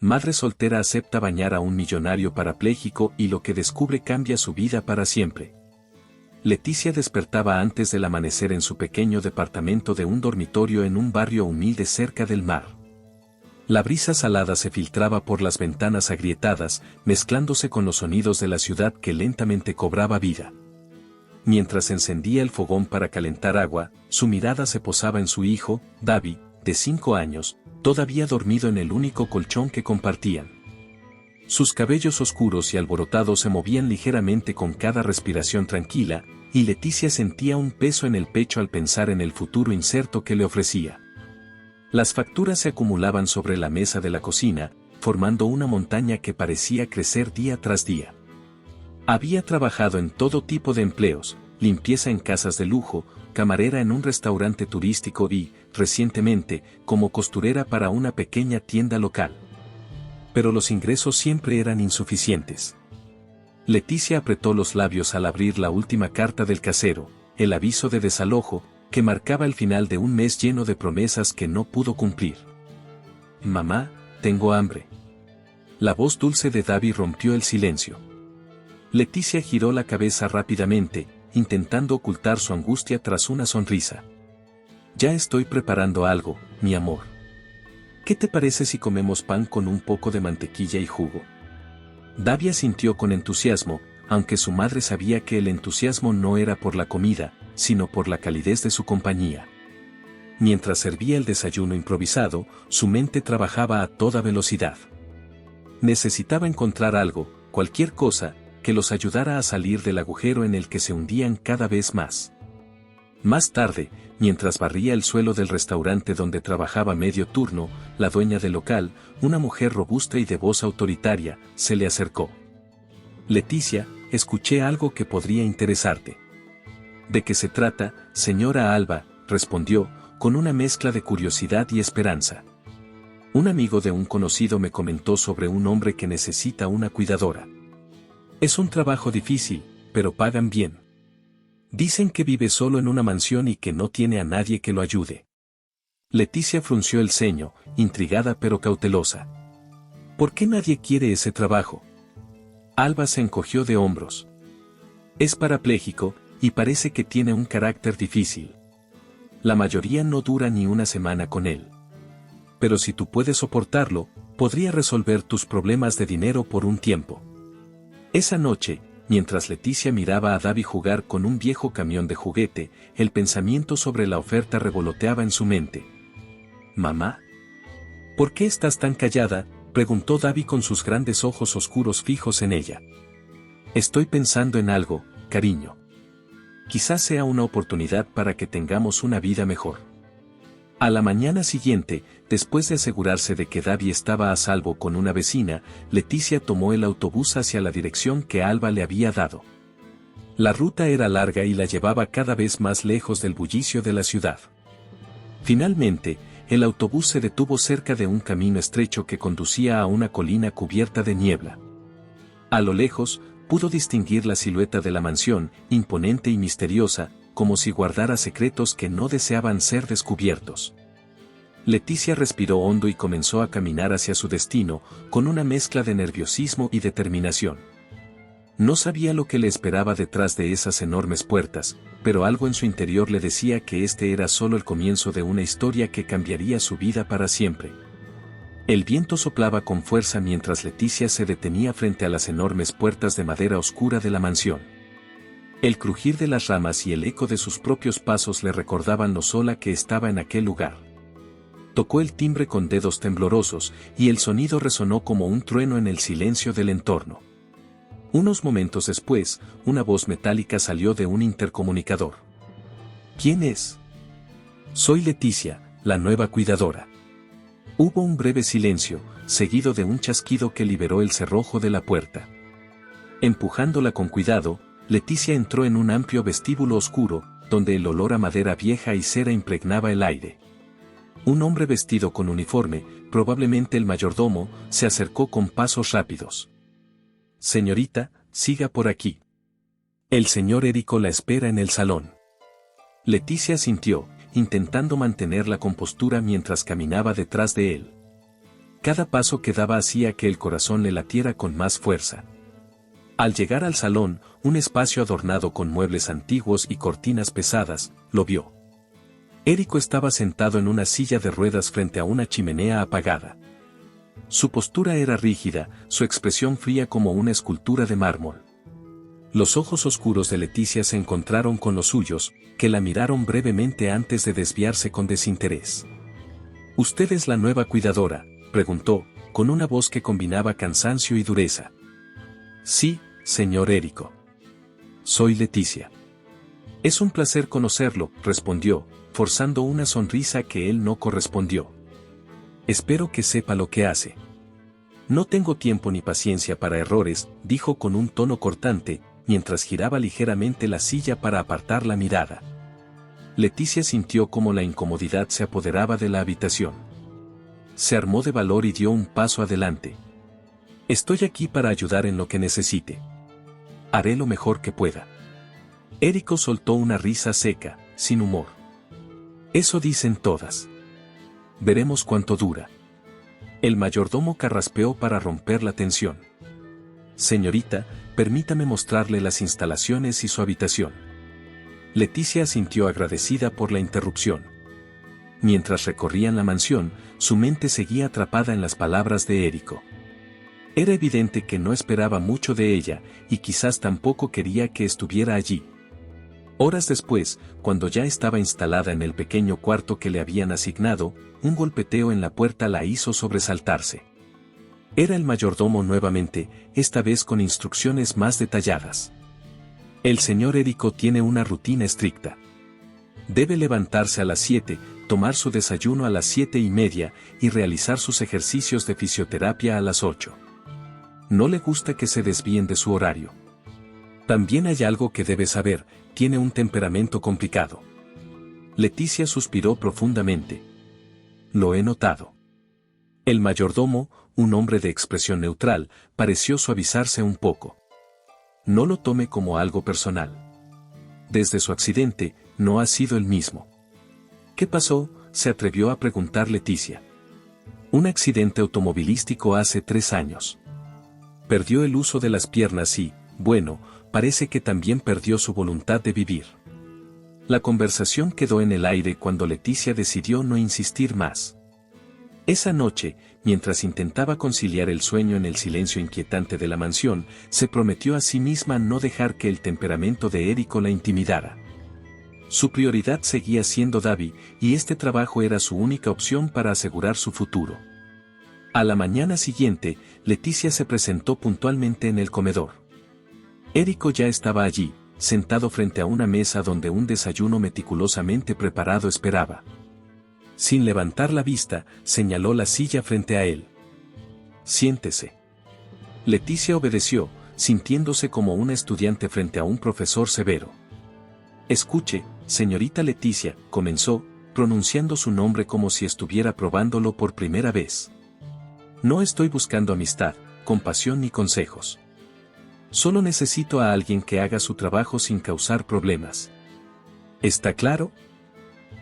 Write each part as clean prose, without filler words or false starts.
Madre soltera acepta bañar a un millonario parapléjico y lo que descubre cambia su vida para siempre. Leticia despertaba antes del amanecer en su pequeño departamento de un dormitorio en un barrio humilde cerca del mar. La brisa salada se filtraba por las ventanas agrietadas, mezclándose con los sonidos de la ciudad que lentamente cobraba vida. Mientras encendía el fogón para calentar agua, su mirada se posaba en su hijo, David, de 5 años, todavía dormido en el único colchón que compartían. Sus cabellos oscuros y alborotados se movían ligeramente con cada respiración tranquila, y Leticia sentía un peso en el pecho al pensar en el futuro incierto que le ofrecía. Las facturas se acumulaban sobre la mesa de la cocina, formando una montaña que parecía crecer día tras día. Había trabajado en todo tipo de empleos, limpieza en casas de lujo, camarera en un restaurante turístico y, recientemente, como costurera para una pequeña tienda local. Pero los ingresos siempre eran insuficientes. Leticia apretó los labios al abrir la última carta del casero, el aviso de desalojo, que marcaba el final de un mes lleno de promesas que no pudo cumplir. «Mamá, tengo hambre». La voz dulce de David rompió el silencio. Leticia giró la cabeza rápidamente, intentando ocultar su angustia tras una sonrisa. «Ya estoy preparando algo, mi amor. ¿Qué te parece si comemos pan con un poco de mantequilla y jugo?» David asintió con entusiasmo, aunque su madre sabía que el entusiasmo no era por la comida, sino por la calidez de su compañía. Mientras servía el desayuno improvisado, su mente trabajaba a toda velocidad. Necesitaba encontrar algo, cualquier cosa, que los ayudara a salir del agujero en el que se hundían cada vez más. Más tarde, mientras barría el suelo del restaurante donde trabajaba medio turno, la dueña del local, una mujer robusta y de voz autoritaria, se le acercó. «Leticia, escuché algo que podría interesarte». «¿De qué se trata, señora Alba?», respondió, con una mezcla de curiosidad y esperanza. «Un amigo de un conocido me comentó sobre un hombre que necesita una cuidadora. Es un trabajo difícil, pero pagan bien. Dicen que vive solo en una mansión y que no tiene a nadie que lo ayude». Leticia frunció el ceño, intrigada pero cautelosa. «¿Por qué nadie quiere ese trabajo?». Alba se encogió de hombros. «Es parapléjico, y parece que tiene un carácter difícil. La mayoría no dura ni una semana con él. Pero si tú puedes soportarlo, podría resolver tus problemas de dinero por un tiempo». Esa noche, mientras Leticia miraba a David jugar con un viejo camión de juguete, el pensamiento sobre la oferta revoloteaba en su mente. «Mamá, ¿por qué estás tan callada?», preguntó David con sus grandes ojos oscuros fijos en ella. «Estoy pensando en algo, cariño. Quizás sea una oportunidad para que tengamos una vida mejor». A la mañana siguiente, después de asegurarse de que David estaba a salvo con una vecina, Leticia tomó el autobús hacia la dirección que Alba le había dado. La ruta era larga y la llevaba cada vez más lejos del bullicio de la ciudad. Finalmente, el autobús se detuvo cerca de un camino estrecho que conducía a una colina cubierta de niebla. A lo lejos, pudo distinguir la silueta de la mansión, imponente y misteriosa, como si guardara secretos que no deseaban ser descubiertos. Leticia respiró hondo y comenzó a caminar hacia su destino, con una mezcla de nerviosismo y determinación. No sabía lo que le esperaba detrás de esas enormes puertas, pero algo en su interior le decía que este era solo el comienzo de una historia que cambiaría su vida para siempre. El viento soplaba con fuerza mientras Leticia se detenía frente a las enormes puertas de madera oscura de la mansión. El crujir de las ramas y el eco de sus propios pasos le recordaban lo sola que estaba en aquel lugar. Tocó el timbre con dedos temblorosos, y el sonido resonó como un trueno en el silencio del entorno. Unos momentos después, una voz metálica salió de un intercomunicador. «¿Quién es?». «Soy Leticia, la nueva cuidadora». Hubo un breve silencio, seguido de un chasquido que liberó el cerrojo de la puerta. Empujándola con cuidado, Leticia entró en un amplio vestíbulo oscuro, donde el olor a madera vieja y cera impregnaba el aire. Un hombre vestido con uniforme, probablemente el mayordomo, se acercó con pasos rápidos. «Señorita, siga por aquí. El señor Érico la espera en el salón». Leticia asintió, intentando mantener la compostura mientras caminaba detrás de él. Cada paso que daba hacía que el corazón le latiera con más fuerza. Al llegar al salón, un espacio adornado con muebles antiguos y cortinas pesadas, lo vio. Érico estaba sentado en una silla de ruedas frente a una chimenea apagada. Su postura era rígida, su expresión fría como una escultura de mármol. Los ojos oscuros de Leticia se encontraron con los suyos, que la miraron brevemente antes de desviarse con desinterés. «¿Usted es la nueva cuidadora?», preguntó, con una voz que combinaba cansancio y dureza. «Sí, señor Érico. Soy Leticia». «Es un placer conocerlo», respondió, forzando una sonrisa que él no correspondió. «Espero que sepa lo que hace». «No tengo tiempo ni paciencia para errores», dijo con un tono cortante, mientras giraba ligeramente la silla para apartar la mirada. Leticia sintió cómo la incomodidad se apoderaba de la habitación. Se armó de valor y dio un paso adelante. «Estoy aquí para ayudar en lo que necesite. Haré lo mejor que pueda». Érico soltó una risa seca, sin humor. «Eso dicen todas. Veremos cuánto dura». El mayordomo carraspeó para romper la tensión. «Señorita, permítame mostrarle las instalaciones y su habitación». Leticia asintió agradecida por la interrupción. Mientras recorrían la mansión, su mente seguía atrapada en las palabras de Érico. Era evidente que no esperaba mucho de ella, y quizás tampoco quería que estuviera allí. Horas después, cuando ya estaba instalada en el pequeño cuarto que le habían asignado, un golpeteo en la puerta la hizo sobresaltarse. Era el mayordomo nuevamente, esta vez con instrucciones más detalladas. «El señor Érico tiene una rutina estricta. Debe levantarse a las 7, tomar su desayuno a las 7:30 y realizar sus ejercicios de fisioterapia a las 8. No le gusta que se desvíen de su horario. También hay algo que debe saber, tiene un temperamento complicado». Leticia suspiró profundamente. «Lo he notado». El mayordomo, un hombre de expresión neutral, pareció suavizarse un poco. «No lo tome como algo personal. Desde su accidente, no ha sido el mismo». «¿Qué pasó?», se atrevió a preguntar Leticia. «Un accidente automovilístico hace 3 años. Perdió el uso de las piernas y, bueno, parece que también perdió su voluntad de vivir». La conversación quedó en el aire cuando Leticia decidió no insistir más. Esa noche, mientras intentaba conciliar el sueño en el silencio inquietante de la mansión, se prometió a sí misma no dejar que el temperamento de Érico la intimidara. Su prioridad seguía siendo Davi, y este trabajo era su única opción para asegurar su futuro. A la mañana siguiente, Leticia se presentó puntualmente en el comedor. Érico ya estaba allí, sentado frente a una mesa donde un desayuno meticulosamente preparado esperaba. Sin levantar la vista, señaló la silla frente a él. «Siéntese». Leticia obedeció, sintiéndose como una estudiante frente a un profesor severo. «Escuche, señorita Leticia», comenzó, pronunciando su nombre como si estuviera probándolo por primera vez. «No estoy buscando amistad, compasión ni consejos. Solo necesito a alguien que haga su trabajo sin causar problemas. ¿Está claro?».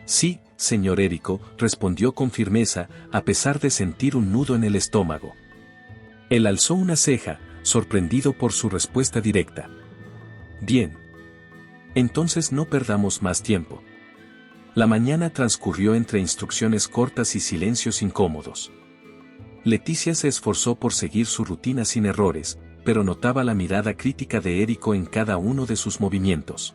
«Sí, señor Érico», respondió con firmeza, a pesar de sentir un nudo en el estómago. Él alzó una ceja, sorprendido por su respuesta directa. «Bien. Entonces no perdamos más tiempo». La mañana transcurrió entre instrucciones cortas y silencios incómodos. Leticia se esforzó por seguir su rutina sin errores, pero notaba la mirada crítica de Érico en cada uno de sus movimientos.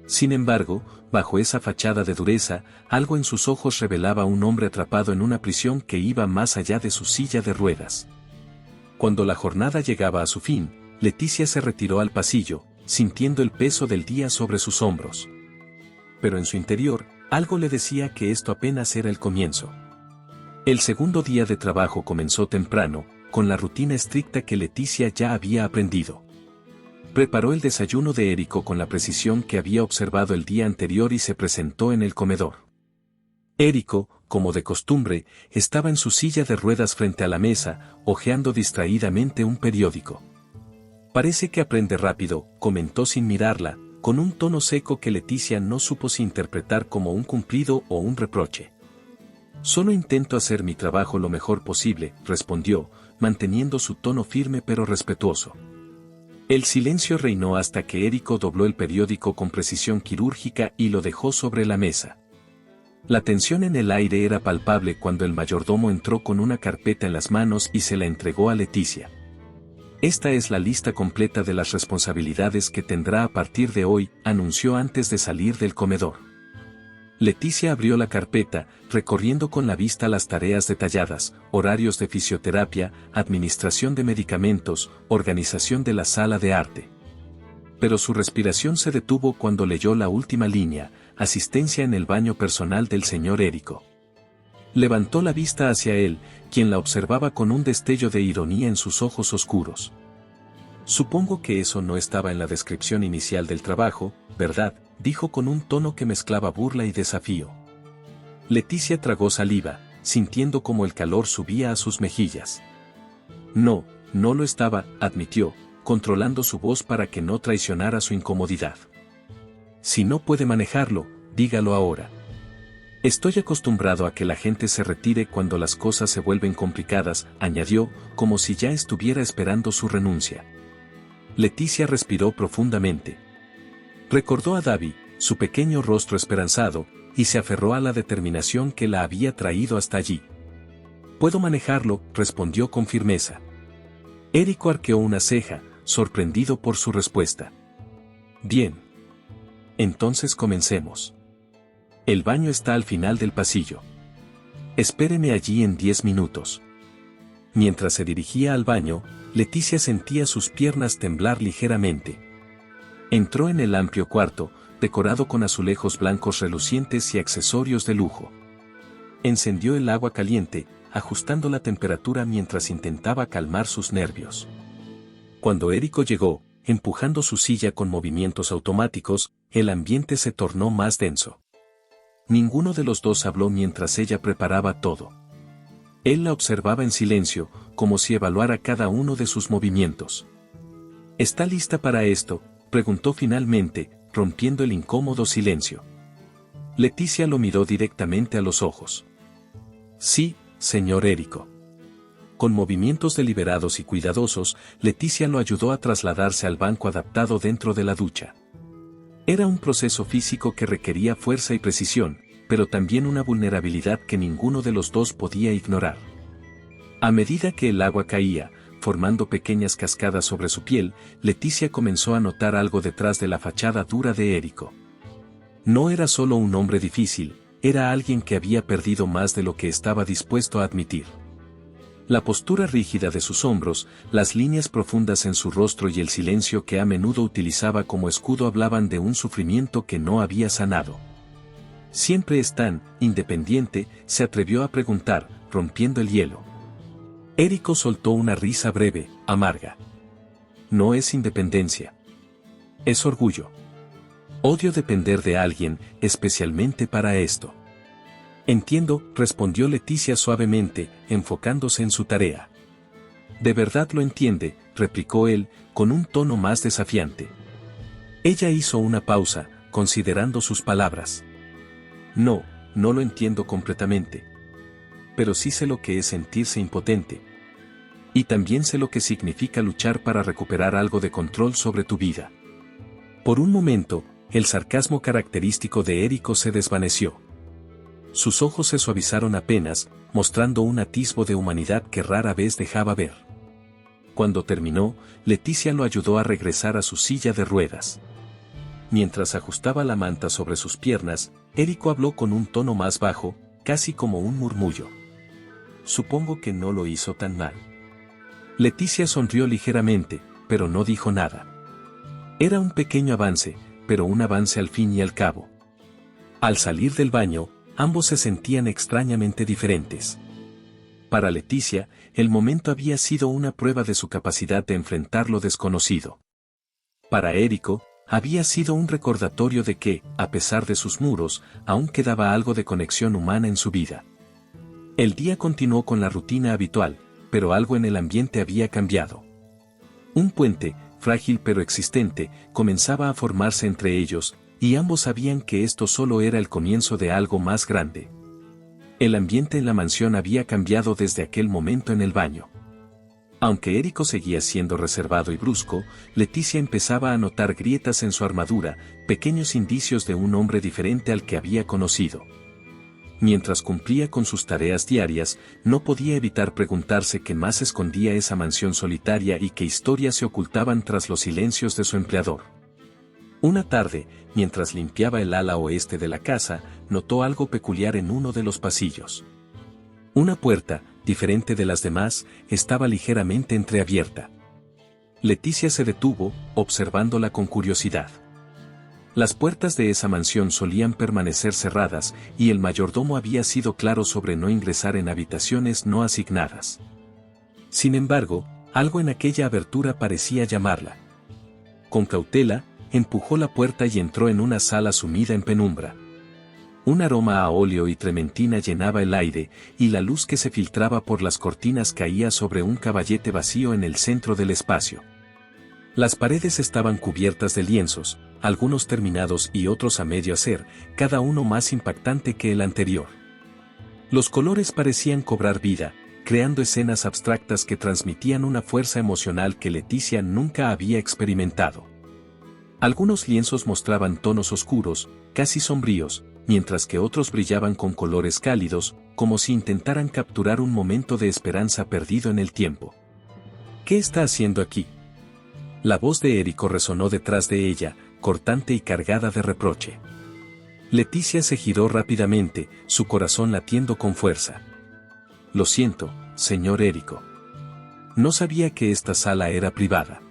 Sin embargo, bajo esa fachada de dureza, algo en sus ojos revelaba un hombre atrapado en una prisión que iba más allá de su silla de ruedas. Cuando la jornada llegaba a su fin, Leticia se retiró al pasillo, sintiendo el peso del día sobre sus hombros. Pero en su interior, algo le decía que esto apenas era el comienzo. El segundo día de trabajo comenzó temprano, con la rutina estricta que Leticia ya había aprendido. Preparó el desayuno de Érico con la precisión que había observado el día anterior y se presentó en el comedor. Érico, como de costumbre, estaba en su silla de ruedas frente a la mesa, hojeando distraídamente un periódico. «Parece que aprende rápido», comentó sin mirarla, con un tono seco que Leticia no supo si interpretar como un cumplido o un reproche. Solo intento hacer mi trabajo lo mejor posible, respondió, manteniendo su tono firme pero respetuoso. El silencio reinó hasta que Érico dobló el periódico con precisión quirúrgica y lo dejó sobre la mesa. La tensión en el aire era palpable cuando el mayordomo entró con una carpeta en las manos y se la entregó a Leticia. Esta es la lista completa de las responsabilidades que tendrá a partir de hoy, anunció antes de salir del comedor. Leticia abrió la carpeta, recorriendo con la vista las tareas detalladas, horarios de fisioterapia, administración de medicamentos, organización de la sala de arte. Pero su respiración se detuvo cuando leyó la última línea, asistencia en el baño personal del señor Érico. Levantó la vista hacia él, quien la observaba con un destello de ironía en sus ojos oscuros. Supongo que eso no estaba en la descripción inicial del trabajo, ¿verdad?, dijo con un tono que mezclaba burla y desafío. Leticia tragó saliva, sintiendo como el calor subía a sus mejillas. No, no lo estaba, admitió, controlando su voz para que no traicionara su incomodidad. Si no puede manejarlo, dígalo ahora. Estoy acostumbrado a que la gente se retire cuando las cosas se vuelven complicadas, añadió, como si ya estuviera esperando su renuncia. Leticia respiró profundamente. Recordó a Davi, su pequeño rostro esperanzado, y se aferró a la determinación que la había traído hasta allí. Puedo manejarlo, respondió con firmeza. Érico arqueó una ceja, sorprendido por su respuesta. Bien. Entonces comencemos. El baño está al final del pasillo. Espéreme allí en 10 minutos. Mientras se dirigía al baño, Leticia sentía sus piernas temblar ligeramente. Entró en el amplio cuarto, decorado con azulejos blancos relucientes y accesorios de lujo. Encendió el agua caliente, ajustando la temperatura mientras intentaba calmar sus nervios. Cuando Érico llegó, empujando su silla con movimientos automáticos, el ambiente se tornó más denso. Ninguno de los dos habló mientras ella preparaba todo. Él la observaba en silencio, como si evaluara cada uno de sus movimientos. ¿Está lista para esto?, preguntó finalmente, rompiendo el incómodo silencio. Leticia lo miró directamente a los ojos. Sí, señor Érico. Con movimientos deliberados y cuidadosos, Leticia lo ayudó a trasladarse al banco adaptado dentro de la ducha. Era un proceso físico que requería fuerza y precisión, pero también una vulnerabilidad que ninguno de los dos podía ignorar. A medida que el agua caía, formando pequeñas cascadas sobre su piel, Leticia comenzó a notar algo detrás de la fachada dura de Érico. No era solo un hombre difícil, era alguien que había perdido más de lo que estaba dispuesto a admitir. La postura rígida de sus hombros, las líneas profundas en su rostro y el silencio que a menudo utilizaba como escudo hablaban de un sufrimiento que no había sanado. ¿Siempre es tan independiente?, se atrevió a preguntar, rompiendo el hielo. Érico soltó una risa breve, amarga. No es independencia. Es orgullo. Odio depender de alguien, especialmente para esto. Entiendo, respondió Leticia suavemente, enfocándose en su tarea. De verdad lo entiende, replicó él, con un tono más desafiante. Ella hizo una pausa, considerando sus palabras. No, no lo entiendo completamente. Pero sí sé lo que es sentirse impotente. Y también sé lo que significa luchar para recuperar algo de control sobre tu vida. Por un momento, el sarcasmo característico de Érico se desvaneció. Sus ojos se suavizaron apenas, mostrando un atisbo de humanidad que rara vez dejaba ver. Cuando terminó, Leticia lo ayudó a regresar a su silla de ruedas. Mientras ajustaba la manta sobre sus piernas, Érico habló con un tono más bajo, casi como un murmullo. Supongo que no lo hizo tan mal. Leticia sonrió ligeramente, pero no dijo nada. Era un pequeño avance, pero un avance al fin y al cabo. Al salir del baño, ambos se sentían extrañamente diferentes. Para Leticia, el momento había sido una prueba de su capacidad de enfrentar lo desconocido. Para Érico, había sido un recordatorio de que, a pesar de sus muros, aún quedaba algo de conexión humana en su vida. El día continuó con la rutina habitual, pero algo en el ambiente había cambiado. Un puente, frágil pero existente, comenzaba a formarse entre ellos, y ambos sabían que esto solo era el comienzo de algo más grande. El ambiente en la mansión había cambiado desde aquel momento en el baño. Aunque Érico seguía siendo reservado y brusco, Leticia empezaba a notar grietas en su armadura, pequeños indicios de un hombre diferente al que había conocido. Mientras cumplía con sus tareas diarias, no podía evitar preguntarse qué más escondía esa mansión solitaria y qué historias se ocultaban tras los silencios de su empleador. Una tarde, mientras limpiaba el ala oeste de la casa, notó algo peculiar en uno de los pasillos. Una puerta, diferente de las demás, estaba ligeramente entreabierta. Leticia se detuvo, observándola con curiosidad. Las puertas de esa mansión solían permanecer cerradas, y el mayordomo había sido claro sobre no ingresar en habitaciones no asignadas. Sin embargo, algo en aquella abertura parecía llamarla. Con cautela, empujó la puerta y entró en una sala sumida en penumbra. Un aroma a óleo y trementina llenaba el aire, y la luz que se filtraba por las cortinas caía sobre un caballete vacío en el centro del espacio. Las paredes estaban cubiertas de lienzos, algunos terminados y otros a medio hacer, cada uno más impactante que el anterior. Los colores parecían cobrar vida, creando escenas abstractas que transmitían una fuerza emocional que Leticia nunca había experimentado. Algunos lienzos mostraban tonos oscuros, casi sombríos, mientras que otros brillaban con colores cálidos, como si intentaran capturar un momento de esperanza perdido en el tiempo. ¿Qué está haciendo aquí? La voz de Érico resonó detrás de ella, cortante y cargada de reproche. Leticia se giró rápidamente, su corazón latiendo con fuerza. Lo siento, señor Érico. No sabía que esta sala era privada.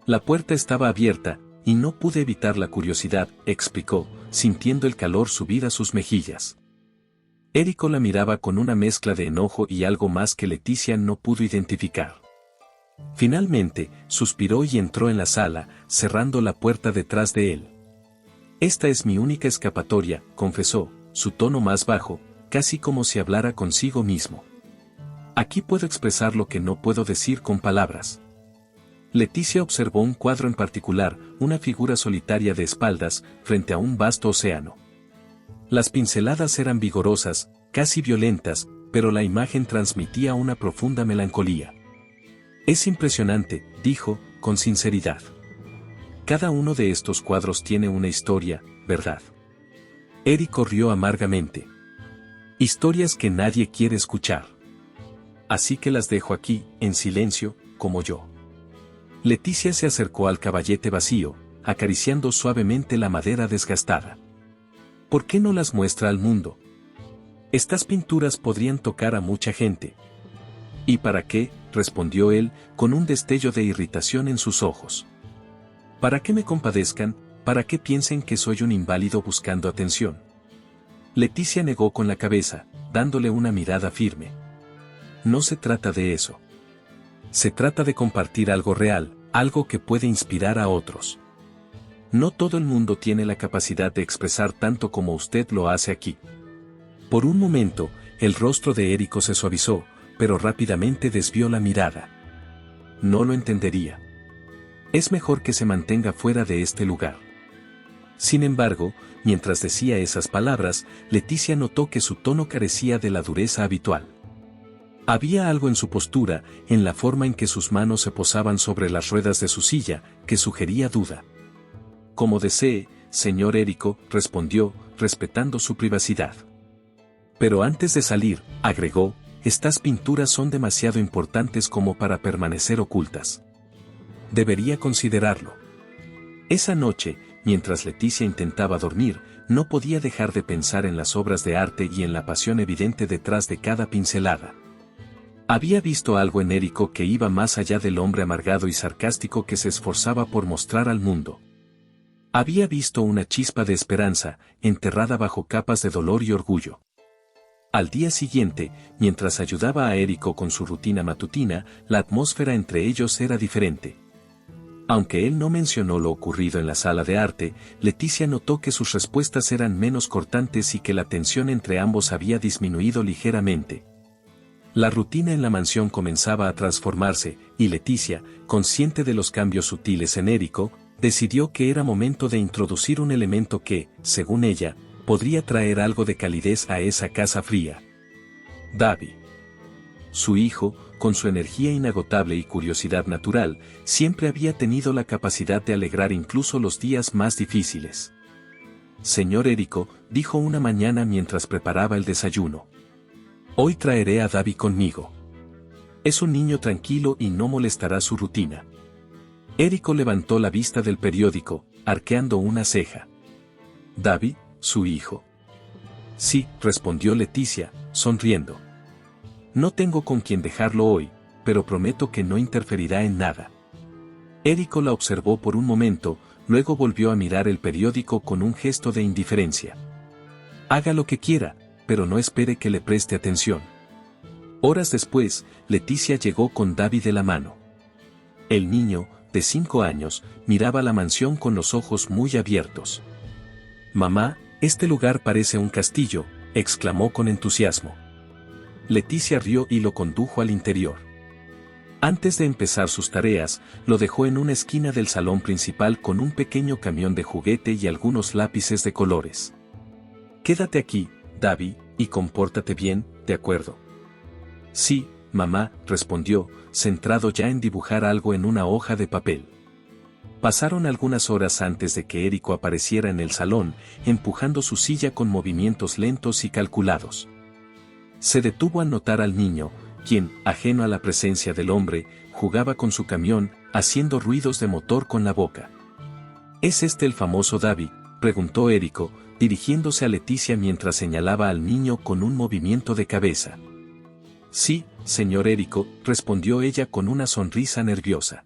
La puerta estaba abierta, y no pude evitar la curiosidad, explicó, sintiendo el calor subir a sus mejillas. Érico la miraba con una mezcla de enojo y algo más que Leticia no pudo identificar. Finalmente, suspiró y entró en la sala, cerrando la puerta detrás de él. Esta es mi única escapatoria, confesó, su tono más bajo, casi como si hablara consigo mismo. Aquí puedo expresar lo que no puedo decir con palabras. Leticia observó un cuadro en particular, una figura solitaria de espaldas, frente a un vasto océano. Las pinceladas eran vigorosas, casi violentas, pero la imagen transmitía una profunda melancolía. Es impresionante, dijo, con sinceridad. Cada uno de estos cuadros tiene una historia, ¿verdad? Érico rió amargamente. Historias que nadie quiere escuchar. Así que las dejo aquí, en silencio, como yo. Leticia se acercó al caballete vacío, acariciando suavemente la madera desgastada. ¿Por qué no las muestra al mundo? Estas pinturas podrían tocar a mucha gente. ¿Y para qué?, respondió él, con un destello de irritación en sus ojos. ¿Para qué me compadezcan? ¿Para qué piensen que soy un inválido buscando atención? Leticia negó con la cabeza, dándole una mirada firme. No se trata de eso. Se trata de compartir algo real, algo que puede inspirar a otros. No todo el mundo tiene la capacidad de expresar tanto como usted lo hace aquí. Por un momento, el rostro de Érico se suavizó, pero rápidamente desvió la mirada. No lo entendería. Es mejor que se mantenga fuera de este lugar. Sin embargo, mientras decía esas palabras, Leticia notó que su tono carecía de la dureza habitual. Había algo en su postura, en la forma en que sus manos se posaban sobre las ruedas de su silla, que sugería duda. Como desee, señor Érico, respondió, respetando su privacidad. Pero antes de salir, agregó, estas pinturas son demasiado importantes como para permanecer ocultas. Debería considerarlo. Esa noche, mientras Leticia intentaba dormir, no podía dejar de pensar en las obras de arte y en la pasión evidente detrás de cada pincelada. Había visto algo en Érico que iba más allá del hombre amargado y sarcástico que se esforzaba por mostrar al mundo. Había visto una chispa de esperanza, enterrada bajo capas de dolor y orgullo. Al día siguiente, mientras ayudaba a Érico con su rutina matutina, la atmósfera entre ellos era diferente. Aunque él no mencionó lo ocurrido en la sala de arte, Leticia notó que sus respuestas eran menos cortantes y que la tensión entre ambos había disminuido ligeramente. La rutina en la mansión comenzaba a transformarse, y Leticia, consciente de los cambios sutiles en Érico, decidió que era momento de introducir un elemento que, según ella, podría traer algo de calidez a esa casa fría. Davi. Su hijo, con su energía inagotable y curiosidad natural, siempre había tenido la capacidad de alegrar incluso los días más difíciles. Señor Érico, dijo una mañana mientras preparaba el desayuno. Hoy traeré a Davi conmigo. Es un niño tranquilo y no molestará su rutina. Érico levantó la vista del periódico, arqueando una ceja. ¿Davi, su hijo? Sí, respondió Leticia, sonriendo. No tengo con quién dejarlo hoy, pero prometo que no interferirá en nada. Érico la observó por un momento, luego volvió a mirar el periódico con un gesto de indiferencia. Haga lo que quiera, pero no espere que le preste atención. Horas después, Leticia llegó con Davi de la mano. El niño, de 5 años, miraba la mansión con los ojos muy abiertos. «Mamá, este lugar parece un castillo», exclamó con entusiasmo. Leticia rió y lo condujo al interior. Antes de empezar sus tareas, lo dejó en una esquina del salón principal con un pequeño camión de juguete y algunos lápices de colores. «Quédate aquí, Davi, y compórtate bien, ¿de acuerdo?» «Sí, mamá», respondió, centrado ya en dibujar algo en una hoja de papel. Pasaron algunas horas antes de que Érico apareciera en el salón, empujando su silla con movimientos lentos y calculados. Se detuvo al notar al niño, quien, ajeno a la presencia del hombre, jugaba con su camión, haciendo ruidos de motor con la boca. ¿Es este el famoso Davi?, preguntó Érico, dirigiéndose a Leticia mientras señalaba al niño con un movimiento de cabeza. Sí, señor Érico, respondió ella con una sonrisa nerviosa.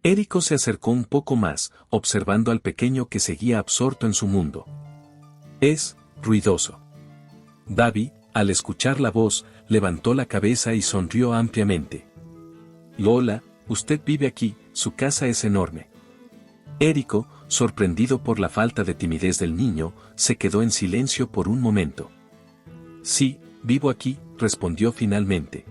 Érico se acercó un poco más, observando al pequeño que seguía absorto en su mundo. Es ruidoso. Davi, al escuchar la voz, levantó la cabeza y sonrió ampliamente. Lola, usted vive aquí, su casa es enorme. Érico, sorprendido por la falta de timidez del niño, se quedó en silencio por un momento. Sí, vivo aquí, respondió finalmente.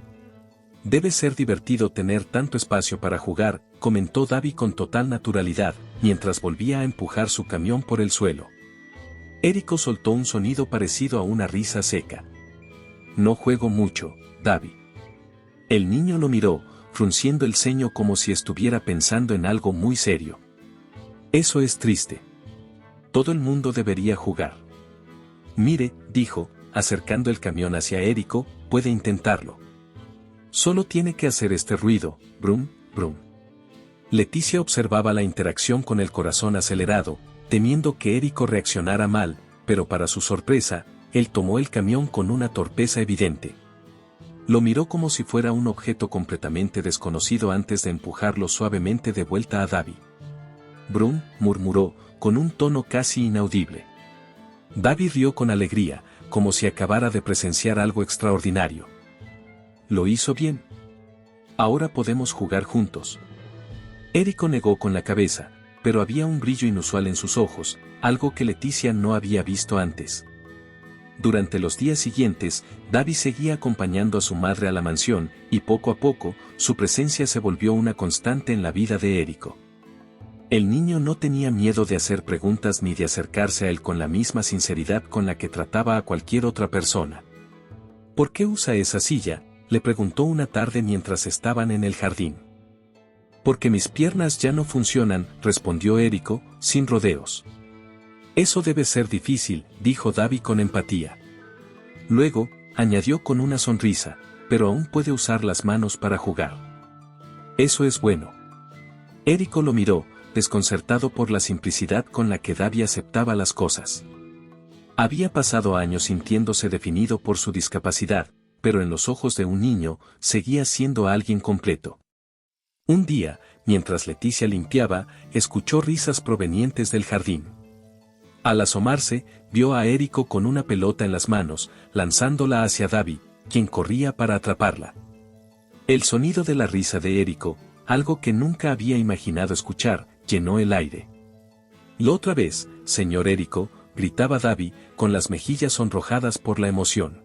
Debe ser divertido tener tanto espacio para jugar, comentó Davi con total naturalidad, mientras volvía a empujar su camión por el suelo. Érico soltó un sonido parecido a una risa seca. No juego mucho, Davi. El niño lo miró, frunciendo el ceño como si estuviera pensando en algo muy serio. Eso es triste. Todo el mundo debería jugar. Mire, dijo, acercando el camión hacia Érico, puede intentarlo. Solo tiene que hacer este ruido, brum, brum. Leticia observaba la interacción con el corazón acelerado, temiendo que Érico reaccionara mal, pero para su sorpresa, él tomó el camión con una torpeza evidente. Lo miró como si fuera un objeto completamente desconocido antes de empujarlo suavemente de vuelta a Davi. Brum, murmuró, con un tono casi inaudible. Davi rió con alegría, como si acabara de presenciar algo extraordinario. Lo hizo bien. Ahora podemos jugar juntos. Érico negó con la cabeza, pero había un brillo inusual en sus ojos, algo que Leticia no había visto antes. Durante los días siguientes, Davi seguía acompañando a su madre a la mansión, y poco a poco, su presencia se volvió una constante en la vida de Érico. El niño no tenía miedo de hacer preguntas ni de acercarse a él con la misma sinceridad con la que trataba a cualquier otra persona. ¿Por qué usa esa silla?, le preguntó una tarde mientras estaban en el jardín. Porque mis piernas ya no funcionan, respondió Érico, sin rodeos. Eso debe ser difícil, dijo Davi con empatía. Luego, añadió con una sonrisa, pero aún puede usar las manos para jugar. Eso es bueno. Érico lo miró, desconcertado por la simplicidad con la que Davi aceptaba las cosas. Había pasado años sintiéndose definido por su discapacidad, pero en los ojos de un niño, seguía siendo alguien completo. Un día, mientras Leticia limpiaba, escuchó risas provenientes del jardín. Al asomarse, vio a Érico con una pelota en las manos, lanzándola hacia Davi, quien corría para atraparla. El sonido de la risa de Érico, algo que nunca había imaginado escuchar, llenó el aire. «La otra vez, señor Érico», gritaba Davi, con las mejillas sonrojadas por la emoción.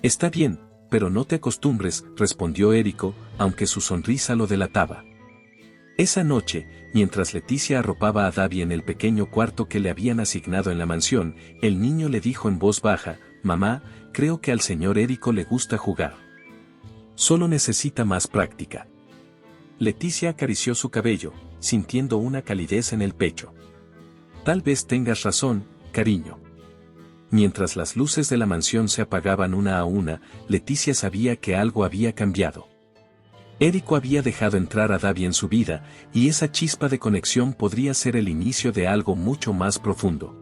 «Está bien, pero no te acostumbres», respondió Érico, aunque su sonrisa lo delataba. Esa noche, mientras Leticia arropaba a Davi en el pequeño cuarto que le habían asignado en la mansión, el niño le dijo en voz baja: «Mamá, creo que al señor Érico le gusta jugar. Solo necesita más práctica». Leticia acarició su cabello, sintiendo una calidez en el pecho. «Tal vez tengas razón, cariño». Mientras las luces de la mansión se apagaban una a una, Leticia sabía que algo había cambiado. Érico había dejado entrar a Davi en su vida, y esa chispa de conexión podría ser el inicio de algo mucho más profundo.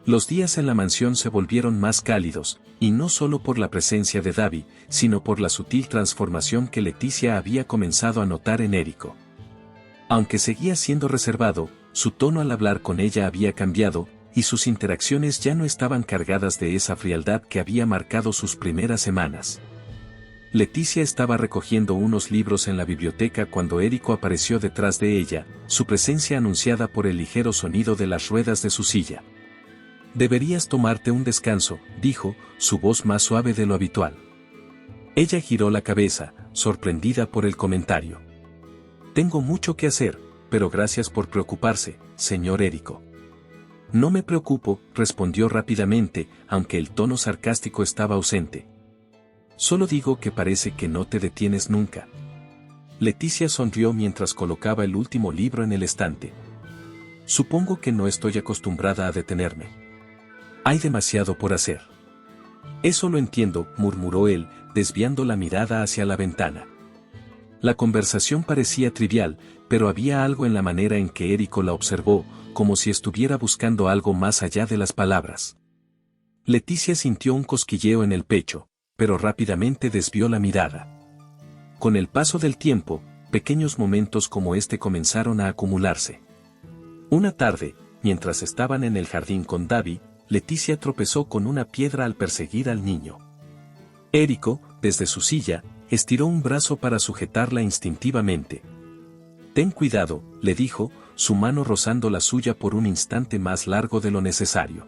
Los días en la mansión se volvieron más cálidos, y no solo por la presencia de Davi, sino por la sutil transformación que Leticia había comenzado a notar en Érico. Aunque seguía siendo reservado, su tono al hablar con ella había cambiado, y sus interacciones ya no estaban cargadas de esa frialdad que había marcado sus primeras semanas. Leticia estaba recogiendo unos libros en la biblioteca cuando Érico apareció detrás de ella, su presencia anunciada por el ligero sonido de las ruedas de su silla. «Deberías tomarte un descanso», dijo, su voz más suave de lo habitual. Ella giró la cabeza, sorprendida por el comentario. «Tengo mucho que hacer, pero gracias por preocuparse, señor Érico». «No me preocupo», respondió rápidamente, aunque el tono sarcástico estaba ausente. «Solo digo que parece que no te detienes nunca». Leticia sonrió mientras colocaba el último libro en el estante. «Supongo que no estoy acostumbrada a detenerme. Hay demasiado por hacer». «Eso lo entiendo», murmuró él, desviando la mirada hacia la ventana. La conversación parecía trivial, pero había algo en la manera en que Érico la observó, como si estuviera buscando algo más allá de las palabras. Leticia sintió un cosquilleo en el pecho, pero rápidamente desvió la mirada. Con el paso del tiempo, pequeños momentos como este comenzaron a acumularse. Una tarde, mientras estaban en el jardín con Davi, Leticia tropezó con una piedra al perseguir al niño. Érico, desde su silla, estiró un brazo para sujetarla instintivamente. «Ten cuidado», le dijo, su mano rozando la suya por un instante más largo de lo necesario.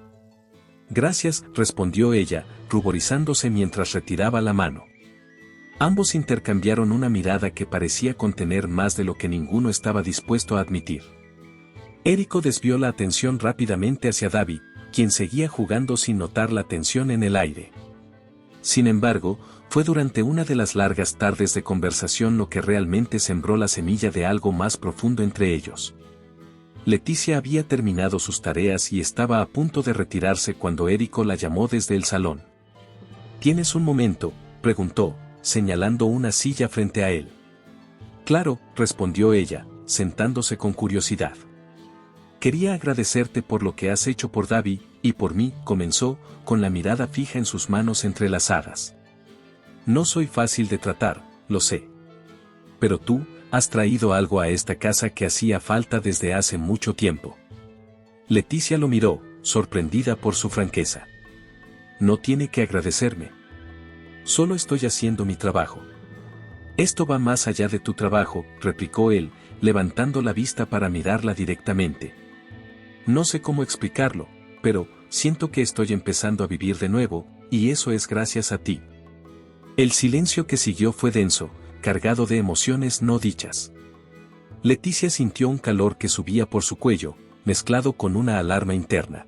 «Gracias», respondió ella, ruborizándose mientras retiraba la mano. Ambos intercambiaron una mirada que parecía contener más de lo que ninguno estaba dispuesto a admitir. Érico desvió la atención rápidamente hacia Davi, quien seguía jugando sin notar la tensión en el aire. Sin embargo, fue durante una de las largas tardes de conversación lo que realmente sembró la semilla de algo más profundo entre ellos. Leticia había terminado sus tareas y estaba a punto de retirarse cuando Érico la llamó desde el salón. «¿Tienes un momento?», preguntó, señalando una silla frente a él. «Claro», respondió ella, sentándose con curiosidad. «Quería agradecerte por lo que has hecho por Davi, y por mí», comenzó, con la mirada fija en sus manos entrelazadas. «No soy fácil de tratar, lo sé. Pero tú, has traído algo a esta casa que hacía falta desde hace mucho tiempo». Leticia lo miró, sorprendida por su franqueza. «No tiene que agradecerme. Solo estoy haciendo mi trabajo». «Esto va más allá de tu trabajo», replicó él, levantando la vista para mirarla directamente. «No sé cómo explicarlo, pero siento que estoy empezando a vivir de nuevo, y eso es gracias a ti». El silencio que siguió fue denso, cargado de emociones no dichas. Leticia sintió un calor que subía por su cuello, mezclado con una alarma interna.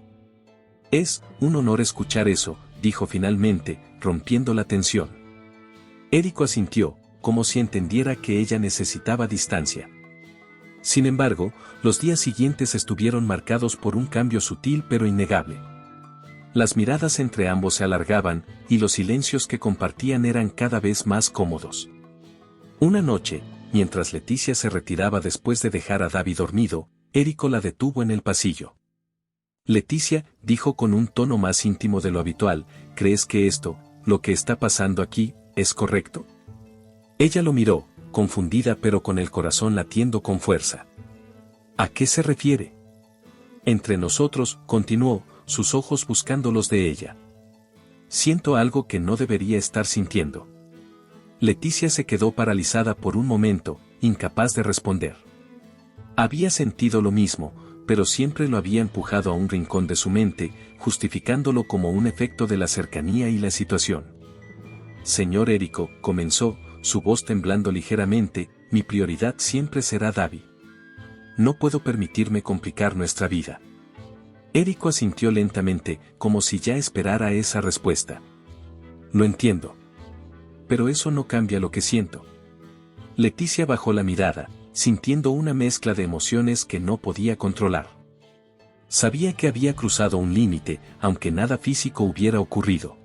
«Es un honor escuchar eso», dijo finalmente, rompiendo la tensión. Érico asintió, como si entendiera que ella necesitaba distancia. Sin embargo, los días siguientes estuvieron marcados por un cambio sutil pero innegable. Las miradas entre ambos se alargaban, y los silencios que compartían eran cada vez más cómodos. Una noche, mientras Leticia se retiraba después de dejar a Davi dormido, Érico la detuvo en el pasillo. «Leticia», dijo con un tono más íntimo de lo habitual, «¿crees que esto, lo que está pasando aquí, es correcto?» Ella lo miró, confundida pero con el corazón latiendo con fuerza. «¿A qué se refiere?» «Entre nosotros», continuó, sus ojos buscando los de ella. «Siento algo que no debería estar sintiendo». Leticia se quedó paralizada por un momento, incapaz de responder. Había sentido lo mismo, pero siempre lo había empujado a un rincón de su mente, justificándolo como un efecto de la cercanía y la situación. «Señor Érico», comenzó, su voz temblando ligeramente, «mi prioridad siempre será Davi». No puedo permitirme complicar nuestra vida. Érico asintió lentamente, como si ya esperara esa respuesta. Lo entiendo. Pero eso no cambia lo que siento. Leticia bajó la mirada, sintiendo una mezcla de emociones que no podía controlar. Sabía que había cruzado un límite, aunque nada físico hubiera ocurrido.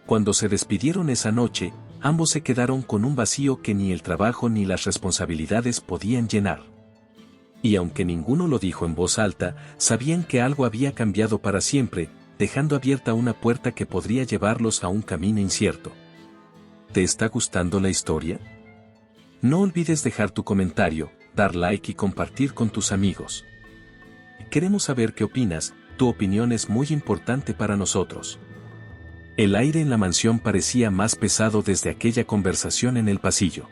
Cuando se despidieron esa noche, ambos se quedaron con un vacío que ni el trabajo ni las responsabilidades podían llenar. Y aunque ninguno lo dijo en voz alta, sabían que algo había cambiado para siempre, dejando abierta una puerta que podría llevarlos a un camino incierto. ¿Te está gustando la historia? No olvides dejar tu comentario, dar like y compartir con tus amigos. Queremos saber qué opinas, tu opinión es muy importante para nosotros. El aire en la mansión parecía más pesado desde aquella conversación en el pasillo.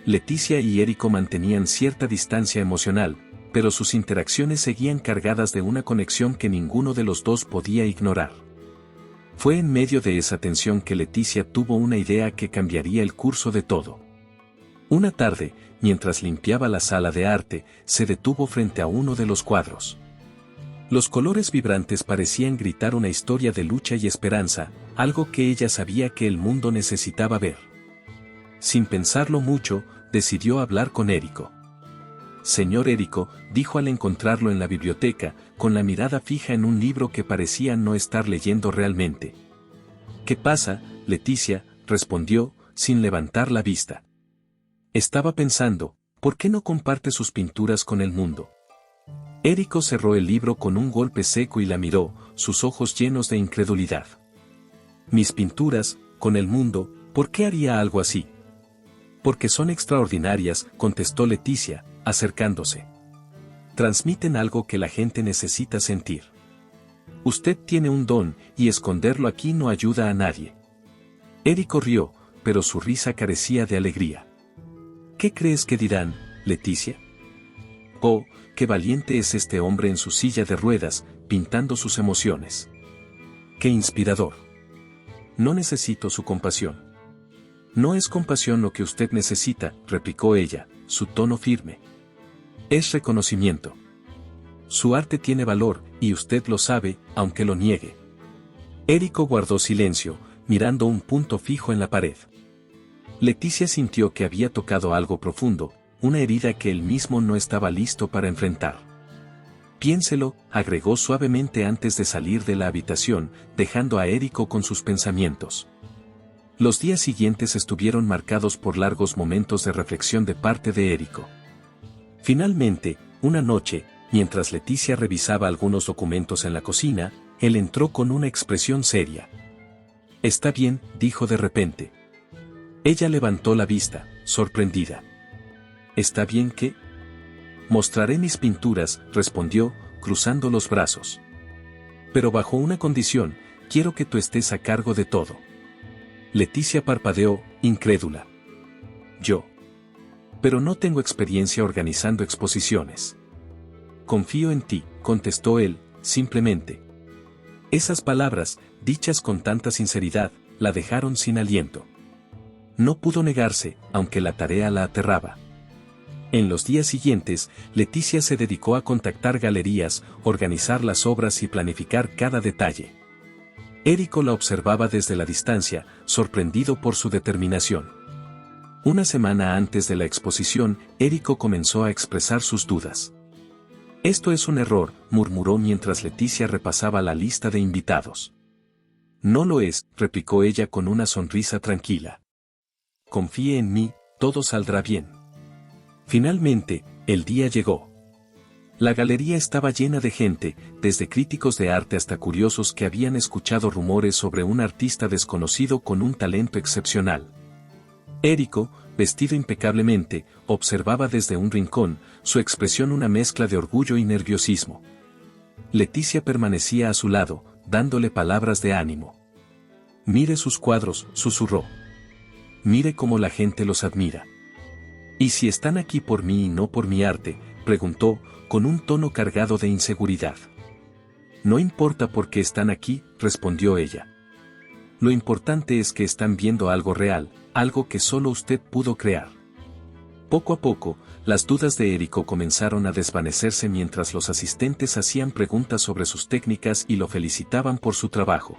Leticia y Érico mantenían cierta distancia emocional, pero sus interacciones seguían cargadas de una conexión que ninguno de los dos podía ignorar. Fue en medio de esa tensión que Leticia tuvo una idea que cambiaría el curso de todo. Una tarde, mientras limpiaba la sala de arte, se detuvo frente a uno de los cuadros. Los colores vibrantes parecían gritar una historia de lucha y esperanza, algo que ella sabía que el mundo necesitaba ver. Sin pensarlo mucho, decidió hablar con Érico. Señor Érico, dijo al encontrarlo en la biblioteca, con la mirada fija en un libro que parecía no estar leyendo realmente. ¿Qué pasa, Leticia?, respondió, sin levantar la vista. Estaba pensando, ¿por qué no comparte sus pinturas con el mundo? Érico cerró el libro con un golpe seco y la miró, sus ojos llenos de incredulidad. Mis pinturas, con el mundo, ¿por qué haría algo así? Porque son extraordinarias, contestó Leticia, acercándose. Transmiten algo que la gente necesita sentir. Usted tiene un don, y esconderlo aquí no ayuda a nadie. Érico rió, pero su risa carecía de alegría. ¿Qué crees que dirán, Leticia? Oh, qué valiente es este hombre en su silla de ruedas, pintando sus emociones. Qué inspirador. No necesito su compasión. No es compasión lo que usted necesita, replicó ella, su tono firme. Es reconocimiento. Su arte tiene valor, y usted lo sabe, aunque lo niegue. Érico guardó silencio, mirando un punto fijo en la pared. Leticia sintió que había tocado algo profundo, una herida que él mismo no estaba listo para enfrentar. Piénselo, agregó suavemente antes de salir de la habitación, dejando a Érico con sus pensamientos. Los días siguientes estuvieron marcados por largos momentos de reflexión de parte de Érico. Finalmente, una noche, mientras Leticia revisaba algunos documentos en la cocina, él entró con una expresión seria. Está bien, dijo de repente. Ella levantó la vista, sorprendida. ¿Está bien qué? Mostraré mis pinturas, respondió, cruzando los brazos. Pero bajo una condición, quiero que tú estés a cargo de todo. Leticia parpadeó, incrédula. Yo. Pero no tengo experiencia organizando exposiciones. Confío en ti, contestó él, simplemente. Esas palabras, dichas con tanta sinceridad, la dejaron sin aliento. No pudo negarse, aunque la tarea la aterraba. En los días siguientes, Leticia se dedicó a contactar galerías, organizar las obras y planificar cada detalle. Érico la observaba desde la distancia, sorprendido por su determinación. Una semana antes de la exposición, Érico comenzó a expresar sus dudas. Esto es un error, murmuró mientras Leticia repasaba la lista de invitados. No lo es, replicó ella con una sonrisa tranquila. Confíe en mí, todo saldrá bien. Finalmente, el día llegó. La galería estaba llena de gente, desde críticos de arte hasta curiosos que habían escuchado rumores sobre un artista desconocido con un talento excepcional. Érico, vestido impecablemente, observaba desde un rincón, su expresión una mezcla de orgullo y nerviosismo. Leticia permanecía a su lado, dándole palabras de ánimo. Mire sus cuadros, susurró. Mire cómo la gente los admira. ¿Y si están aquí por mí y no por mi arte?, preguntó, con un tono cargado de inseguridad. No importa por qué están aquí, respondió ella. Lo importante es que están viendo algo real, algo que solo usted pudo crear. Poco a poco, las dudas de Érico comenzaron a desvanecerse mientras los asistentes hacían preguntas sobre sus técnicas y lo felicitaban por su trabajo.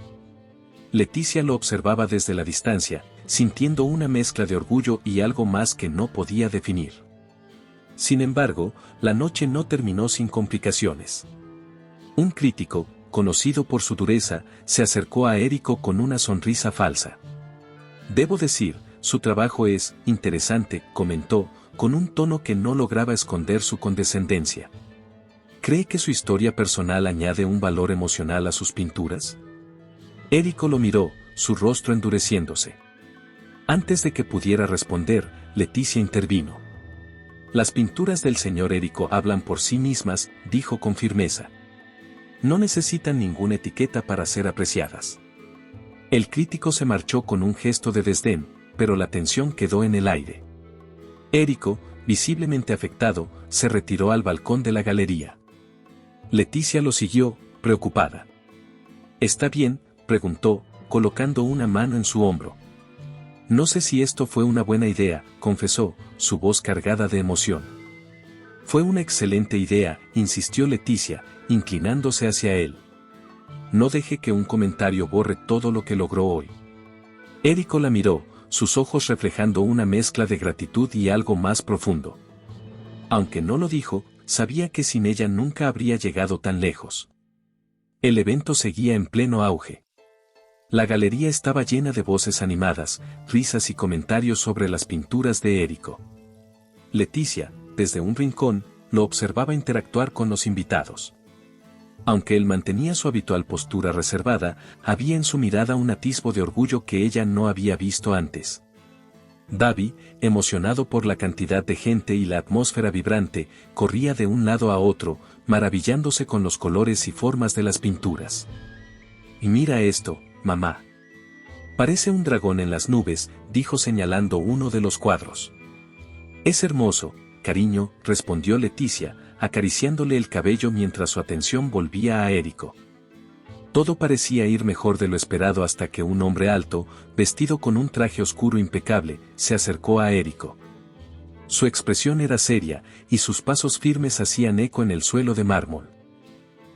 Leticia lo observaba desde la distancia, sintiendo una mezcla de orgullo y algo más que no podía definir. Sin embargo, la noche no terminó sin complicaciones. Un crítico, conocido por su dureza, se acercó a Érico con una sonrisa falsa. «Debo decir, su trabajo es interesante», comentó, con un tono que no lograba esconder su condescendencia. ¿Cree que su historia personal añade un valor emocional a sus pinturas? Érico lo miró, su rostro endureciéndose. Antes de que pudiera responder, Leticia intervino. «Las pinturas del señor Érico hablan por sí mismas», dijo con firmeza. «No necesitan ninguna etiqueta para ser apreciadas». El crítico se marchó con un gesto de desdén, pero la tensión quedó en el aire. Érico, visiblemente afectado, se retiró al balcón de la galería. Leticia lo siguió, preocupada. «¿Está bien?», preguntó, colocando una mano en su hombro. «No sé si esto fue una buena idea», confesó, su voz cargada de emoción. «Fue una excelente idea», insistió Leticia, inclinándose hacia él. «No deje que un comentario borre todo lo que logró hoy». Érico la miró, sus ojos reflejando una mezcla de gratitud y algo más profundo. Aunque no lo dijo, sabía que sin ella nunca habría llegado tan lejos. El evento seguía en pleno auge. La galería estaba llena de voces animadas, risas y comentarios sobre las pinturas de Érico. Leticia, desde un rincón, lo observaba interactuar con los invitados. Aunque él mantenía su habitual postura reservada, había en su mirada un atisbo de orgullo que ella no había visto antes. Davi, emocionado por la cantidad de gente y la atmósfera vibrante, corría de un lado a otro, maravillándose con los colores y formas de las pinturas. «Y mira esto, mamá. Parece un dragón en las nubes», dijo señalando uno de los cuadros. «Es hermoso, cariño», respondió Leticia, acariciándole el cabello mientras su atención volvía a Érico. Todo parecía ir mejor de lo esperado hasta que un hombre alto, vestido con un traje oscuro impecable, se acercó a Érico. Su expresión era seria, y sus pasos firmes hacían eco en el suelo de mármol.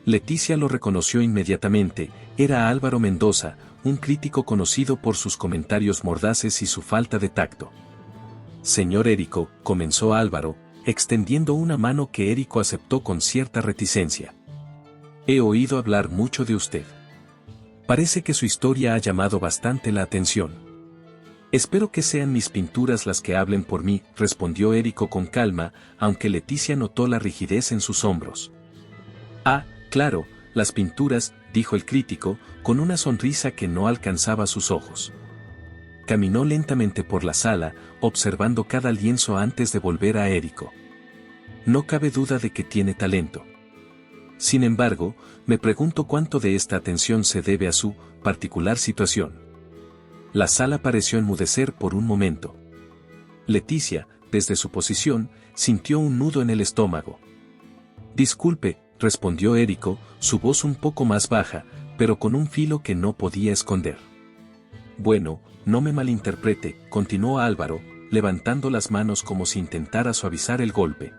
Leticia lo reconoció inmediatamente, era Álvaro Mendoza, un crítico conocido por sus comentarios mordaces y su falta de tacto. «Señor Érico», comenzó Álvaro, extendiendo una mano que Érico aceptó con cierta reticencia. «He oído hablar mucho de usted. Parece que su historia ha llamado bastante la atención». «Espero que sean mis pinturas las que hablen por mí», respondió Érico con calma, aunque Leticia notó la rigidez en sus hombros. «Ah, claro, las pinturas», dijo el crítico, con una sonrisa que no alcanzaba sus ojos. Caminó lentamente por la sala, observando cada lienzo antes de volver a Érico. «No cabe duda de que tiene talento. Sin embargo, me pregunto cuánto de esta atención se debe a su particular situación». La sala pareció enmudecer por un momento. Leticia, desde su posición, sintió un nudo en el estómago. «Disculpe», respondió Érico, su voz un poco más baja, pero con un filo que no podía esconder. «Bueno, no me malinterprete», continuó Álvaro, levantando las manos como si intentara suavizar el golpe.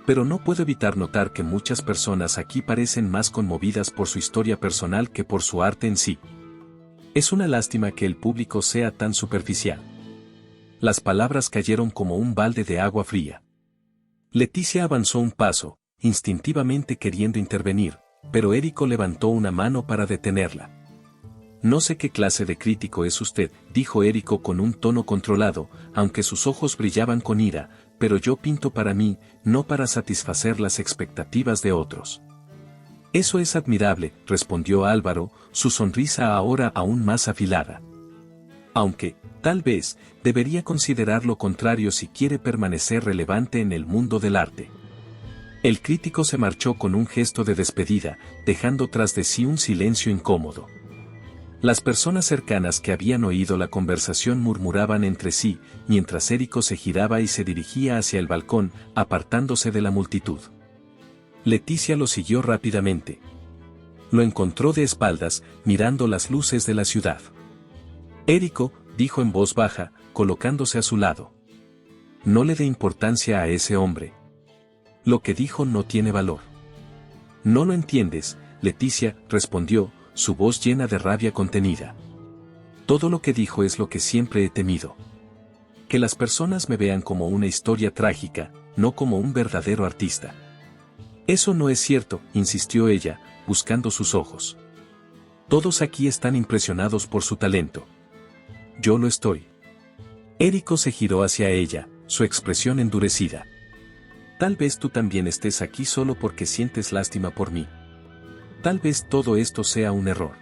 «Pero no puedo evitar notar que muchas personas aquí parecen más conmovidas por su historia personal que por su arte en sí. Es una lástima que el público sea tan superficial». Las palabras cayeron como un balde de agua fría. Leticia avanzó un paso, instintivamente queriendo intervenir, pero Érico levantó una mano para detenerla. «No sé qué clase de crítico es usted», dijo Érico con un tono controlado, aunque sus ojos brillaban con ira, «pero yo pinto para mí, no para satisfacer las expectativas de otros». «Eso es admirable», respondió Álvaro, su sonrisa ahora aún más afilada. «Aunque, tal vez, debería considerar lo contrario si quiere permanecer relevante en el mundo del arte». El crítico se marchó con un gesto de despedida, dejando tras de sí un silencio incómodo. Las personas cercanas que habían oído la conversación murmuraban entre sí, mientras Érico se giraba y se dirigía hacia el balcón, apartándose de la multitud. Leticia lo siguió rápidamente. Lo encontró de espaldas, mirando las luces de la ciudad. «Érico», dijo en voz baja, colocándose a su lado. No le dé importancia a ese hombre. Lo que dijo no tiene valor. No lo entiendes, Leticia, respondió, su voz llena de rabia contenida. Todo lo que dijo es lo que siempre he temido. Que las personas me vean como una historia trágica, no como un verdadero artista. Eso no es cierto, insistió ella, buscando sus ojos. Todos aquí están impresionados por su talento. Yo lo estoy. Érico se giró hacia ella, su expresión endurecida. Tal vez tú también estés aquí solo porque sientes lástima por mí. Tal vez todo esto sea un error.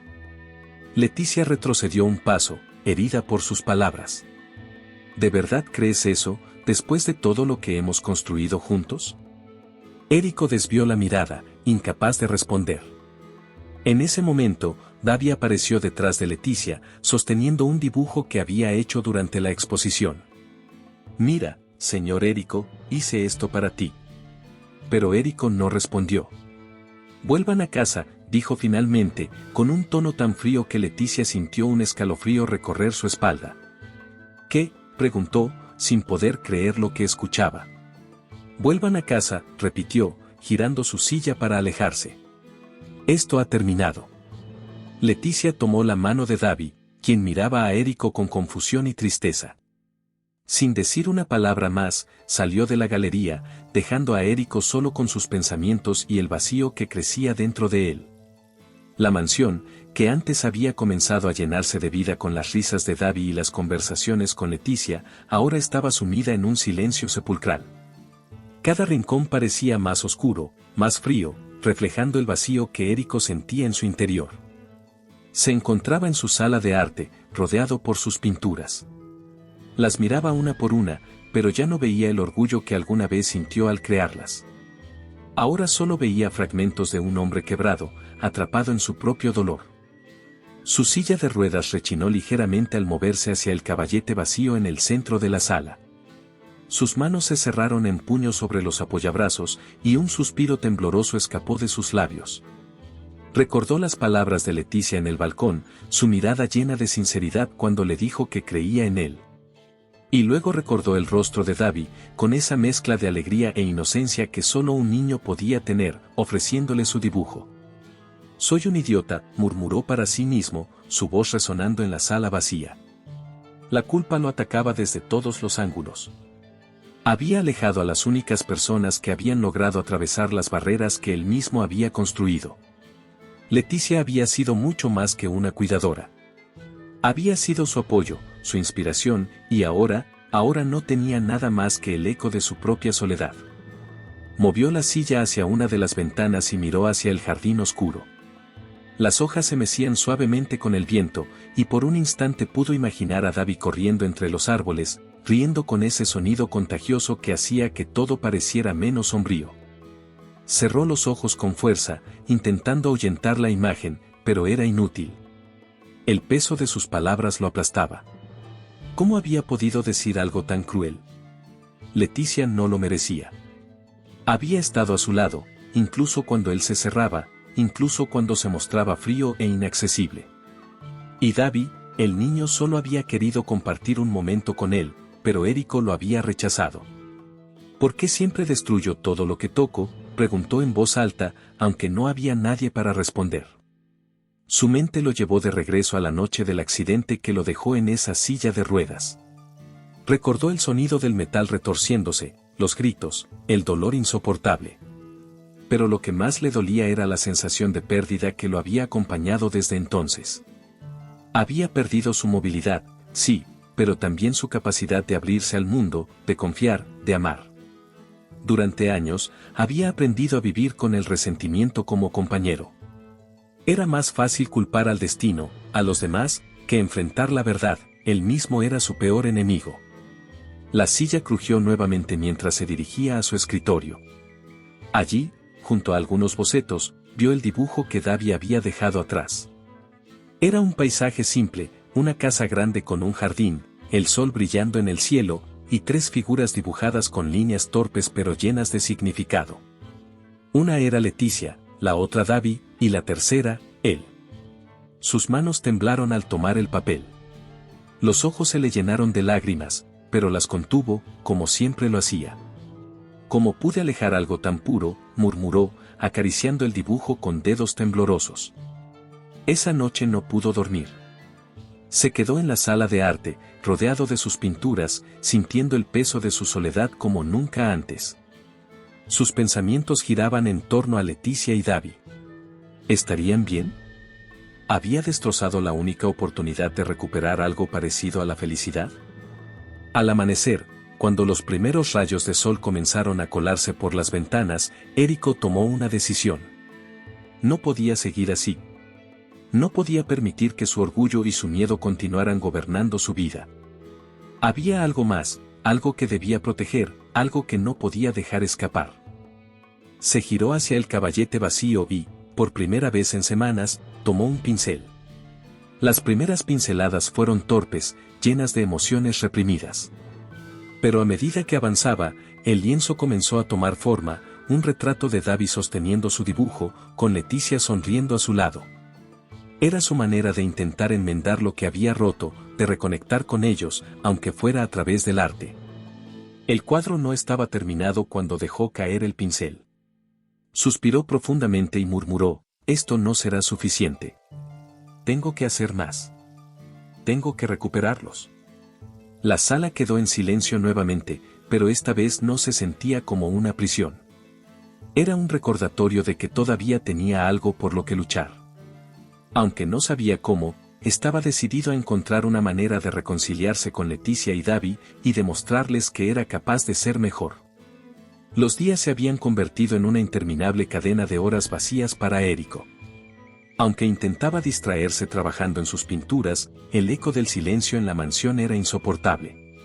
Leticia retrocedió un paso, herida por sus palabras. ¿De verdad crees eso, después de todo lo que hemos construido juntos? Érico desvió la mirada, incapaz de responder. En ese momento, Davi apareció detrás de Leticia, sosteniendo un dibujo que había hecho durante la exposición. Mira, señor Érico, hice esto para ti. Pero Érico no respondió. Vuelvan a casa, dijo finalmente, con un tono tan frío que Leticia sintió un escalofrío recorrer su espalda. ¿Qué?, preguntó, sin poder creer lo que escuchaba. Vuelvan a casa, repitió, girando su silla para alejarse. Esto ha terminado. Leticia tomó la mano de Davi, quien miraba a Érico con confusión y tristeza. Sin decir una palabra más, salió de la galería, dejando a Érico solo con sus pensamientos y el vacío que crecía dentro de él. La mansión, que antes había comenzado a llenarse de vida con las risas de Davi y las conversaciones con Leticia, ahora estaba sumida en un silencio sepulcral. Cada rincón parecía más oscuro, más frío, reflejando el vacío que Érico sentía en su interior. Se encontraba en su sala de arte, rodeado por sus pinturas. Las miraba una por una, pero ya no veía el orgullo que alguna vez sintió al crearlas. Ahora solo veía fragmentos de un hombre quebrado, atrapado en su propio dolor. Su silla de ruedas rechinó ligeramente al moverse hacia el caballete vacío en el centro de la sala. Sus manos se cerraron en puños sobre los apoyabrazos, y un suspiro tembloroso escapó de sus labios. Recordó las palabras de Leticia en el balcón, su mirada llena de sinceridad cuando le dijo que creía en él. Y luego recordó el rostro de Davi, con esa mezcla de alegría e inocencia que solo un niño podía tener, ofreciéndole su dibujo. «Soy un idiota», murmuró para sí mismo, su voz resonando en la sala vacía. La culpa lo atacaba desde todos los ángulos. Había alejado a las únicas personas que habían logrado atravesar las barreras que él mismo había construido. Leticia había sido mucho más que una cuidadora. Había sido su apoyo, su inspiración, y ahora no tenía nada más que el eco de su propia soledad. Movió la silla hacia una de las ventanas y miró hacia el jardín oscuro. Las hojas se mecían suavemente con el viento, y por un instante pudo imaginar a Davi corriendo entre los árboles, riendo con ese sonido contagioso que hacía que todo pareciera menos sombrío. Cerró los ojos con fuerza, intentando ahuyentar la imagen, pero era inútil. El peso de sus palabras lo aplastaba. ¿Cómo había podido decir algo tan cruel? Leticia no lo merecía. Había estado a su lado, incluso cuando él se cerraba, incluso cuando se mostraba frío e inaccesible. Y Davi, el niño, solo había querido compartir un momento con él, pero Érico lo había rechazado. ¿Por qué siempre destruyo todo lo que toco?, preguntó en voz alta, aunque no había nadie para responder. Su mente lo llevó de regreso a la noche del accidente que lo dejó en esa silla de ruedas. Recordó el sonido del metal retorciéndose, los gritos, el dolor insoportable. Pero lo que más le dolía era la sensación de pérdida que lo había acompañado desde entonces. Había perdido su movilidad, sí, pero también su capacidad de abrirse al mundo, de confiar, de amar. Durante años, había aprendido a vivir con el resentimiento como compañero. Era más fácil culpar al destino, a los demás, que enfrentar la verdad. Él mismo era su peor enemigo. La silla crujió nuevamente mientras se dirigía a su escritorio. Allí, junto a algunos bocetos, vio el dibujo que Davi había dejado atrás. Era un paisaje simple, una casa grande con un jardín, el sol brillando en el cielo, y tres figuras dibujadas con líneas torpes pero llenas de significado. Una era Leticia, la otra Davi, y la tercera, él. Sus manos temblaron al tomar el papel. Los ojos se le llenaron de lágrimas, pero las contuvo, como siempre lo hacía. ¿Cómo pude alejar algo tan puro?, murmuró, acariciando el dibujo con dedos temblorosos. Esa noche no pudo dormir. Se quedó en la sala de arte, rodeado de sus pinturas, sintiendo el peso de su soledad como nunca antes. Sus pensamientos giraban en torno a Leticia y Davi. ¿Estarían bien? ¿Había destrozado la única oportunidad de recuperar algo parecido a la felicidad? Al amanecer, cuando los primeros rayos de sol comenzaron a colarse por las ventanas, Érico tomó una decisión. No podía seguir así. No podía permitir que su orgullo y su miedo continuaran gobernando su vida. Había algo más, algo que debía proteger, algo que no podía dejar escapar. Se giró hacia el caballete vacío y, por primera vez en semanas, tomó un pincel. Las primeras pinceladas fueron torpes, llenas de emociones reprimidas. Pero a medida que avanzaba, el lienzo comenzó a tomar forma, un retrato de Davi sosteniendo su dibujo, con Leticia sonriendo a su lado. Era su manera de intentar enmendar lo que había roto, de reconectar con ellos, aunque fuera a través del arte. El cuadro no estaba terminado cuando dejó caer el pincel. Suspiró profundamente y murmuró, «Esto no será suficiente. Tengo que hacer más. Tengo que recuperarlos». La sala quedó en silencio nuevamente, pero esta vez no se sentía como una prisión. Era un recordatorio de que todavía tenía algo por lo que luchar. Aunque no sabía cómo, estaba decidido a encontrar una manera de reconciliarse con Leticia y Davi y demostrarles que era capaz de ser mejor. Los días se habían convertido en una interminable cadena de horas vacías para Érico. Aunque intentaba distraerse trabajando en sus pinturas, el eco del silencio en la mansión era insoportable.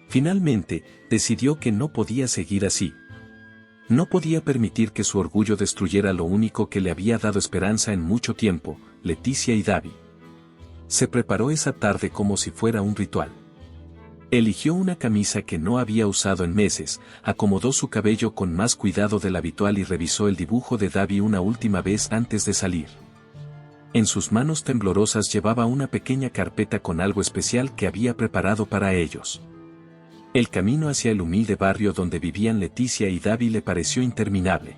Finalmente, decidió que no podía seguir así. No podía permitir que su orgullo destruyera lo único que le había dado esperanza en mucho tiempo, Leticia y Davi. Se preparó esa tarde como si fuera un ritual. Eligió una camisa que no había usado en meses, acomodó su cabello con más cuidado del habitual y revisó el dibujo de Davi una última vez antes de salir. En sus manos temblorosas llevaba una pequeña carpeta con algo especial que había preparado para ellos. El camino hacia el humilde barrio donde vivían Leticia y Davi le pareció interminable.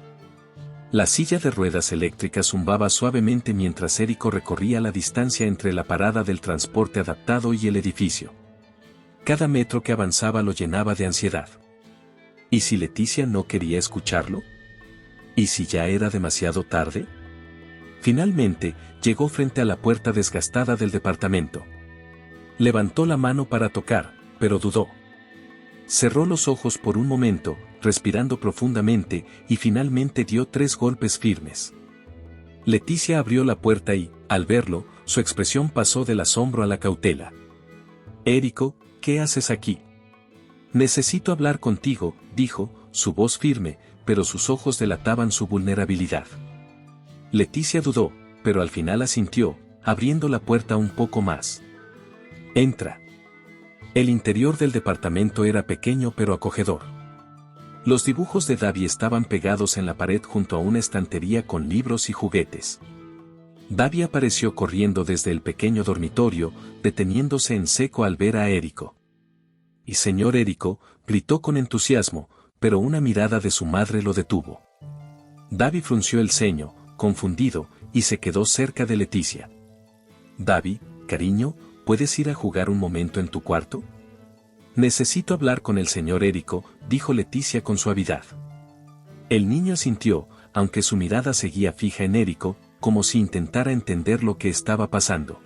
La silla de ruedas eléctricas zumbaba suavemente mientras Érico recorría la distancia entre la parada del transporte adaptado y el edificio. Cada metro que avanzaba lo llenaba de ansiedad. ¿Y si Leticia no quería escucharlo? ¿Y si ya era demasiado tarde? Finalmente, llegó frente a la puerta desgastada del departamento. Levantó la mano para tocar, pero dudó. Cerró los ojos por un momento, respirando profundamente, y finalmente dio 3 golpes firmes. Leticia abrió la puerta y, al verlo, su expresión pasó del asombro a la cautela. «Érico, ¿qué haces aquí?» «Necesito hablar contigo», dijo, su voz firme, pero sus ojos delataban su vulnerabilidad. Leticia dudó, pero al final asintió, abriendo la puerta un poco más. «Entra». El interior del departamento era pequeño pero acogedor. Los dibujos de Davi estaban pegados en la pared junto a una estantería con libros y juguetes. Davi apareció corriendo desde el pequeño dormitorio, deteniéndose en seco al ver a Érico. «Y señor Érico», gritó con entusiasmo, pero una mirada de su madre lo detuvo. Davi frunció el ceño, confundido, y se quedó cerca de Leticia. «Davi, cariño, ¿puedes ir a jugar un momento en tu cuarto?» «Necesito hablar con el señor Érico», dijo Leticia con suavidad. El niño asintió, aunque su mirada seguía fija en Érico, como si intentara entender lo que estaba pasando.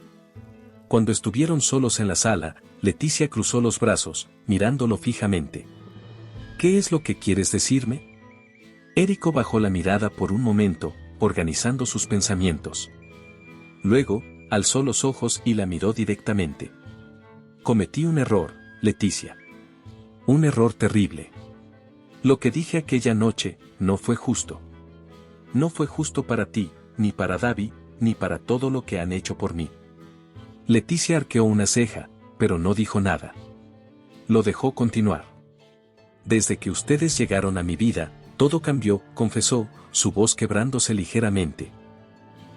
Cuando estuvieron solos en la sala, Leticia cruzó los brazos, mirándolo fijamente. «¿Qué es lo que quieres decirme?» Érico bajó la mirada por un momento, organizando sus pensamientos. Luego, alzó los ojos y la miró directamente. «Cometí un error, Leticia. Un error terrible. Lo que dije aquella noche, no fue justo. No fue justo para ti, ni para Davi, ni para todo lo que han hecho por mí». Leticia arqueó una ceja, pero no dijo nada. Lo dejó continuar. «Desde que ustedes llegaron a mi vida, todo cambió», confesó, su voz quebrándose ligeramente.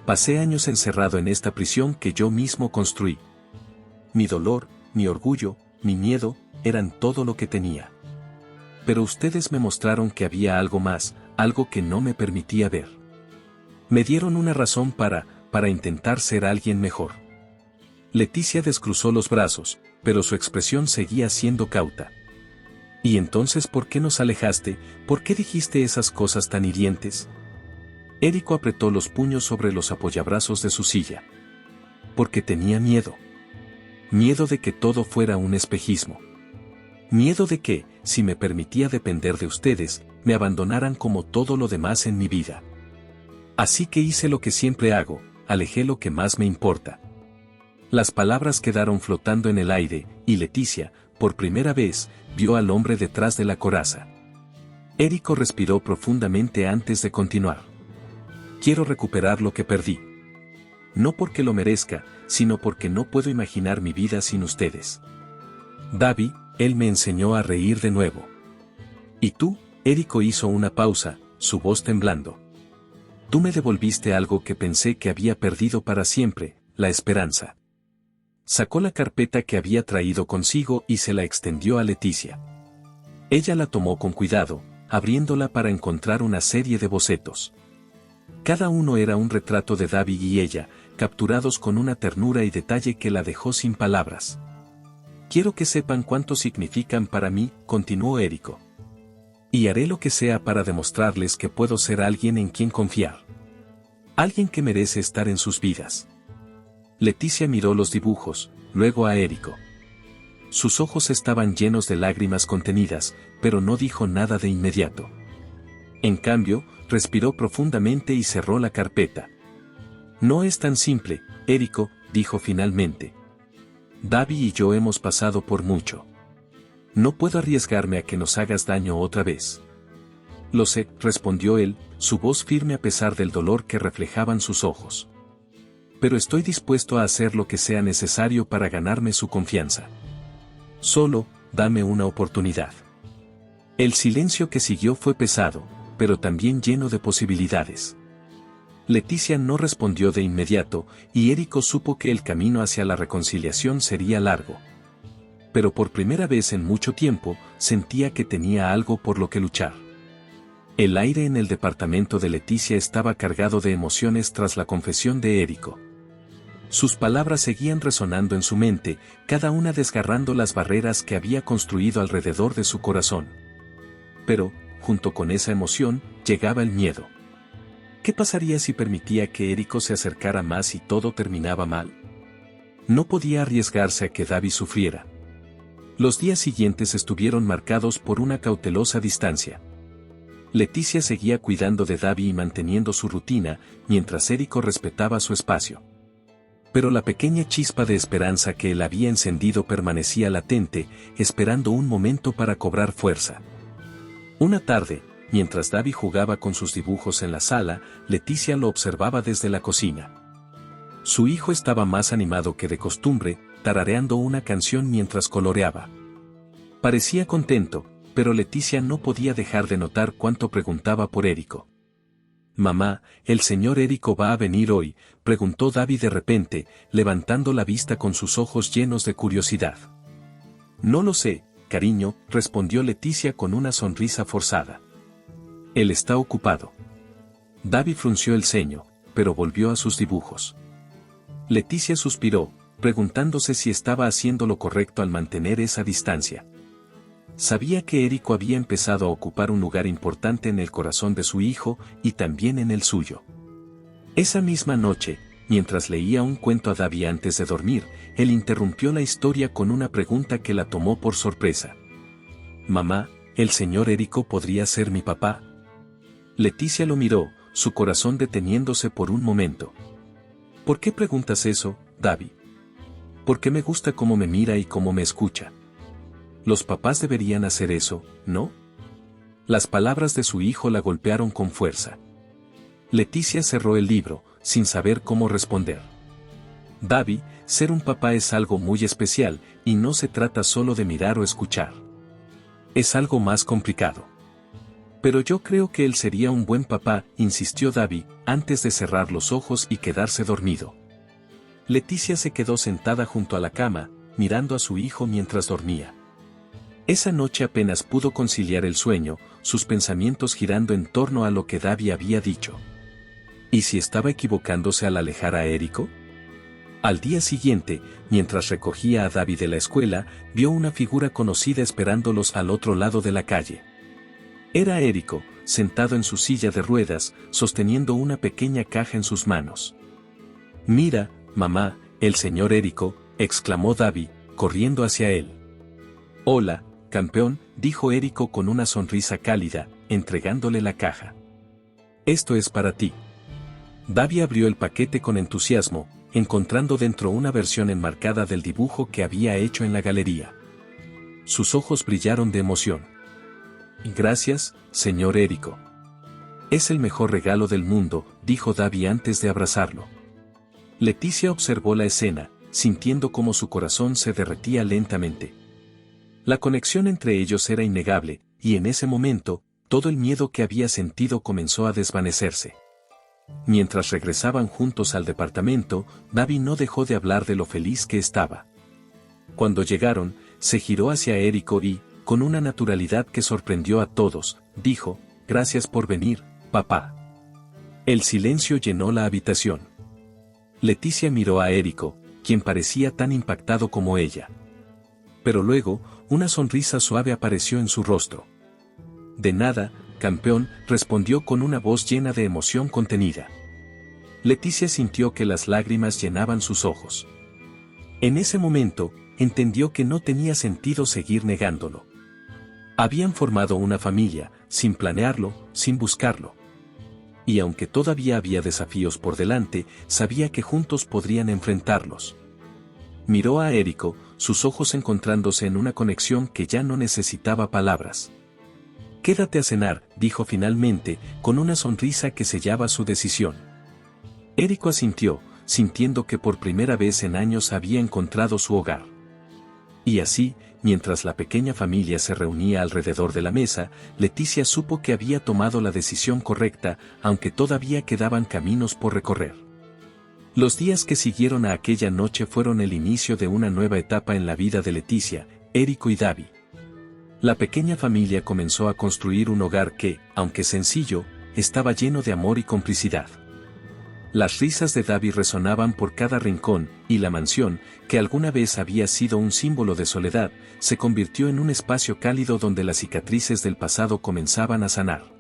«Pasé años encerrado en esta prisión que yo mismo construí. Mi dolor, mi orgullo, mi miedo, eran todo lo que tenía. Pero ustedes me mostraron que había algo más, algo que no me permitía ver. Me dieron una razón para intentar ser alguien mejor. Leticia descruzó los brazos, pero su expresión seguía siendo cauta. ¿Y entonces por qué nos alejaste? ¿Por qué dijiste esas cosas tan hirientes? Érico apretó los puños sobre los apoyabrazos de su silla. Porque tenía miedo. Miedo de que todo fuera un espejismo. Miedo de que, si me permitía depender de ustedes, me abandonaran como todo lo demás en mi vida. Así que hice lo que siempre hago, alejé lo que más me importa. Las palabras quedaron flotando en el aire, y Leticia, por primera vez, vio al hombre detrás de la coraza. Érico respiró profundamente antes de continuar. Quiero recuperar lo que perdí. No porque lo merezca, sino porque no puedo imaginar mi vida sin ustedes. Davi, él me enseñó a reír de nuevo. ¿Y tú? Érico hizo una pausa, su voz temblando. Tú me devolviste algo que pensé que había perdido para siempre, la esperanza. Sacó la carpeta que había traído consigo y se la extendió a Leticia. Ella la tomó con cuidado, abriéndola para encontrar una serie de bocetos. Cada uno era un retrato de Davi y ella, capturados con una ternura y detalle que la dejó sin palabras. Quiero que sepan cuánto significan para mí, continuó Érico. Y haré lo que sea para demostrarles que puedo ser alguien en quien confiar. Alguien que merece estar en sus vidas. Leticia miró los dibujos, luego a Érico. Sus ojos estaban llenos de lágrimas contenidas, pero no dijo nada de inmediato. En cambio, respiró profundamente y cerró la carpeta. No es tan simple, Érico, dijo finalmente. Davi y yo hemos pasado por mucho. No puedo arriesgarme a que nos hagas daño otra vez. Lo sé, respondió él, su voz firme a pesar del dolor que reflejaban sus ojos. Pero estoy dispuesto a hacer lo que sea necesario para ganarme su confianza. Solo, dame una oportunidad. El silencio que siguió fue pesado, pero también lleno de posibilidades. Leticia no respondió de inmediato, y Érico supo que el camino hacia la reconciliación sería largo. Pero por primera vez en mucho tiempo, sentía que tenía algo por lo que luchar. El aire en el departamento de Leticia estaba cargado de emociones tras la confesión de Érico. Sus palabras seguían resonando en su mente, cada una desgarrando las barreras que había construido alrededor de su corazón. Pero, junto con esa emoción, llegaba el miedo. ¿Qué pasaría si permitía que Érico se acercara más y todo terminaba mal? No podía arriesgarse a que Davi sufriera. Los días siguientes estuvieron marcados por una cautelosa distancia. Leticia seguía cuidando de Davi y manteniendo su rutina, mientras Érico respetaba su espacio. Pero la pequeña chispa de esperanza que él había encendido permanecía latente, esperando un momento para cobrar fuerza. Una tarde, mientras Davi jugaba con sus dibujos en la sala, Leticia lo observaba desde la cocina. Su hijo estaba más animado que de costumbre, tarareando una canción mientras coloreaba. Parecía contento, pero Leticia no podía dejar de notar cuánto preguntaba por Érico. «Mamá, ¿el señor Érico va a venir hoy?», preguntó Davi de repente, levantando la vista con sus ojos llenos de curiosidad. «No lo sé, cariño», respondió Leticia con una sonrisa forzada. «Él está ocupado». Davi frunció el ceño, pero volvió a sus dibujos. Leticia suspiró, preguntándose si estaba haciendo lo correcto al mantener esa distancia. Sabía que Érico había empezado a ocupar un lugar importante en el corazón de su hijo y también en el suyo. Esa misma noche, mientras leía un cuento a Davi antes de dormir, él interrumpió la historia con una pregunta que la tomó por sorpresa. «Mamá, ¿el señor Érico podría ser mi papá?». Leticia lo miró, su corazón deteniéndose por un momento. «¿Por qué preguntas eso, Davi?». «Porque me gusta cómo me mira y cómo me escucha». «Los papás deberían hacer eso, ¿no?». Las palabras de su hijo la golpearon con fuerza. Leticia cerró el libro, sin saber cómo responder. «Davi, ser un papá es algo muy especial, y no se trata solo de mirar o escuchar. Es algo más complicado». «Pero yo creo que él sería un buen papá», insistió Davi, antes de cerrar los ojos y quedarse dormido. Leticia se quedó sentada junto a la cama, mirando a su hijo mientras dormía. Esa noche apenas pudo conciliar el sueño, sus pensamientos girando en torno a lo que Davi había dicho. ¿Y si estaba equivocándose al alejar a Érico? Al día siguiente, mientras recogía a Davi de la escuela, vio una figura conocida esperándolos al otro lado de la calle. Era Érico, sentado en su silla de ruedas, sosteniendo una pequeña caja en sus manos. «Mira, mamá, el señor Érico», exclamó Davi, corriendo hacia él. «Hola, campeón», dijo Érico con una sonrisa cálida, entregándole la caja. «Esto es para ti». Davi abrió el paquete con entusiasmo, encontrando dentro una versión enmarcada del dibujo que había hecho en la galería. Sus ojos brillaron de emoción. «Gracias, señor Érico. Es el mejor regalo del mundo», dijo Davi antes de abrazarlo. Leticia observó la escena, sintiendo cómo su corazón se derretía lentamente. La conexión entre ellos era innegable, y en ese momento, todo el miedo que había sentido comenzó a desvanecerse. Mientras regresaban juntos al departamento, Davi no dejó de hablar de lo feliz que estaba. Cuando llegaron, se giró hacia Érico y, con una naturalidad que sorprendió a todos, dijo: «Gracias por venir, papá». El silencio llenó la habitación. Leticia miró a Érico, quien parecía tan impactado como ella. Pero luego, una sonrisa suave apareció en su rostro. «De nada, campeón», respondió con una voz llena de emoción contenida. Leticia sintió que las lágrimas llenaban sus ojos. En ese momento, entendió que no tenía sentido seguir negándolo. Habían formado una familia, sin planearlo, sin buscarlo. Y aunque todavía había desafíos por delante, sabía que juntos podrían enfrentarlos. Miró a Érico, sus ojos encontrándose en una conexión que ya no necesitaba palabras. «Quédate a cenar», dijo finalmente, con una sonrisa que sellaba su decisión. Érico asintió, sintiendo que por primera vez en años había encontrado su hogar. Y así, mientras la pequeña familia se reunía alrededor de la mesa, Leticia supo que había tomado la decisión correcta, aunque todavía quedaban caminos por recorrer. Los días que siguieron a aquella noche fueron el inicio de una nueva etapa en la vida de Leticia, Érico y Davi. La pequeña familia comenzó a construir un hogar que, aunque sencillo, estaba lleno de amor y complicidad. Las risas de Davi resonaban por cada rincón, y la mansión, que alguna vez había sido un símbolo de soledad, se convirtió en un espacio cálido donde las cicatrices del pasado comenzaban a sanar.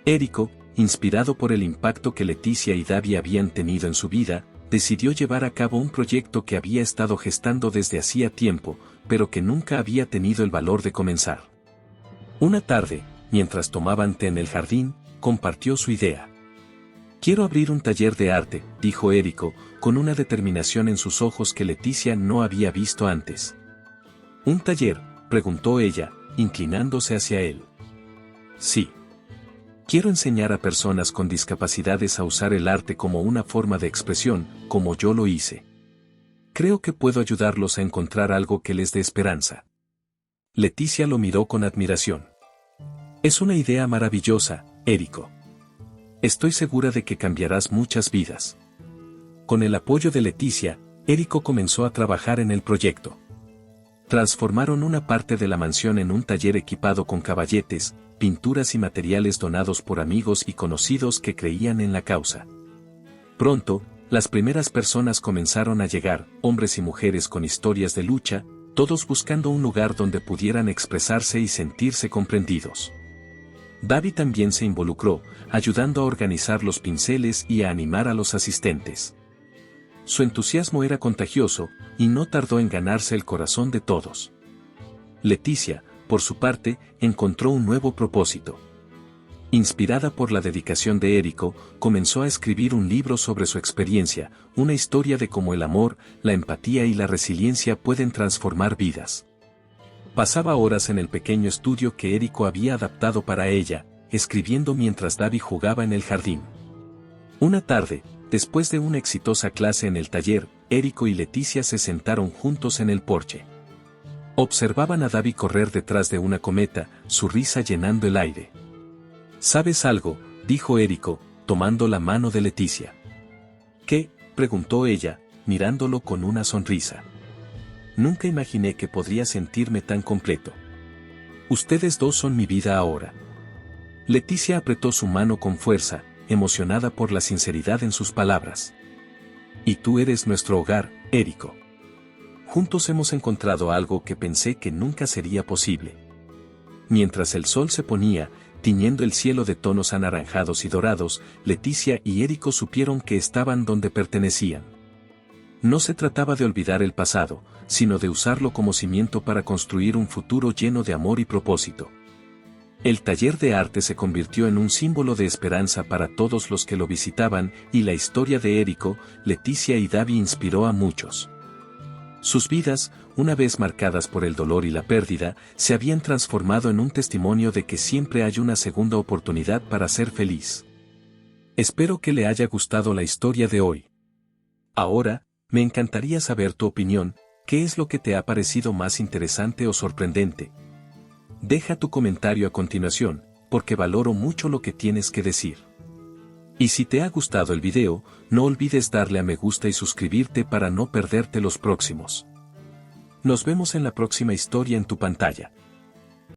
Érico, inspirado por el impacto que Leticia y Davi habían tenido en su vida, decidió llevar a cabo un proyecto que había estado gestando desde hacía tiempo, pero que nunca había tenido el valor de comenzar. Una tarde, mientras tomaban té en el jardín, compartió su idea. «Quiero abrir un taller de arte», dijo Érico, con una determinación en sus ojos que Leticia no había visto antes. «¿Un taller?», preguntó ella, inclinándose hacia él. «Sí. Quiero enseñar a personas con discapacidades a usar el arte como una forma de expresión, como yo lo hice. Creo que puedo ayudarlos a encontrar algo que les dé esperanza». Leticia lo miró con admiración. «Es una idea maravillosa, Érico. Estoy segura de que cambiarás muchas vidas». Con el apoyo de Leticia, Érico comenzó a trabajar en el proyecto. Transformaron una parte de la mansión en un taller equipado con caballetes, pinturas y materiales donados por amigos y conocidos que creían en la causa. Pronto, las primeras personas comenzaron a llegar, hombres y mujeres con historias de lucha, todos buscando un lugar donde pudieran expresarse y sentirse comprendidos. Davi también se involucró, ayudando a organizar los pinceles y a animar a los asistentes. Su entusiasmo era contagioso, y no tardó en ganarse el corazón de todos. Leticia, por su parte, encontró un nuevo propósito. Inspirada por la dedicación de Érico, comenzó a escribir un libro sobre su experiencia, una historia de cómo el amor, la empatía y la resiliencia pueden transformar vidas. Pasaba horas en el pequeño estudio que Érico había adaptado para ella, escribiendo mientras Davi jugaba en el jardín. Una tarde, después de una exitosa clase en el taller, Érico y Leticia se sentaron juntos en el porche. Observaban a Davi correr detrás de una cometa, su risa llenando el aire. «¿Sabes algo?», dijo Érico, tomando la mano de Leticia. «¿Qué?», preguntó ella, mirándolo con una sonrisa. «Nunca imaginé que podría sentirme tan completo». Ustedes dos son mi vida ahora. Leticia apretó su mano con fuerza, emocionada por la sinceridad en sus palabras. Y tú eres nuestro hogar, Érico. Juntos hemos encontrado algo que pensé que nunca sería posible. Mientras el sol se ponía, tiñendo el cielo de tonos anaranjados y dorados, Leticia y Érico supieron que estaban donde pertenecían. No se trataba de olvidar el pasado, sino de usarlo como cimiento para construir un futuro lleno de amor y propósito. El taller de arte se convirtió en un símbolo de esperanza para todos los que lo visitaban, y la historia de Érico, Leticia y Davi inspiró a muchos. Sus vidas, una vez marcadas por el dolor y la pérdida, se habían transformado en un testimonio de que siempre hay una segunda oportunidad para ser feliz. Espero que le haya gustado la historia de hoy. Ahora, me encantaría saber tu opinión. ¿Qué es lo que te ha parecido más interesante o sorprendente? Deja tu comentario a continuación, porque valoro mucho lo que tienes que decir. Y si te ha gustado el video, no olvides darle a me gusta y suscribirte para no perderte los próximos. Nos vemos en la próxima historia en tu pantalla.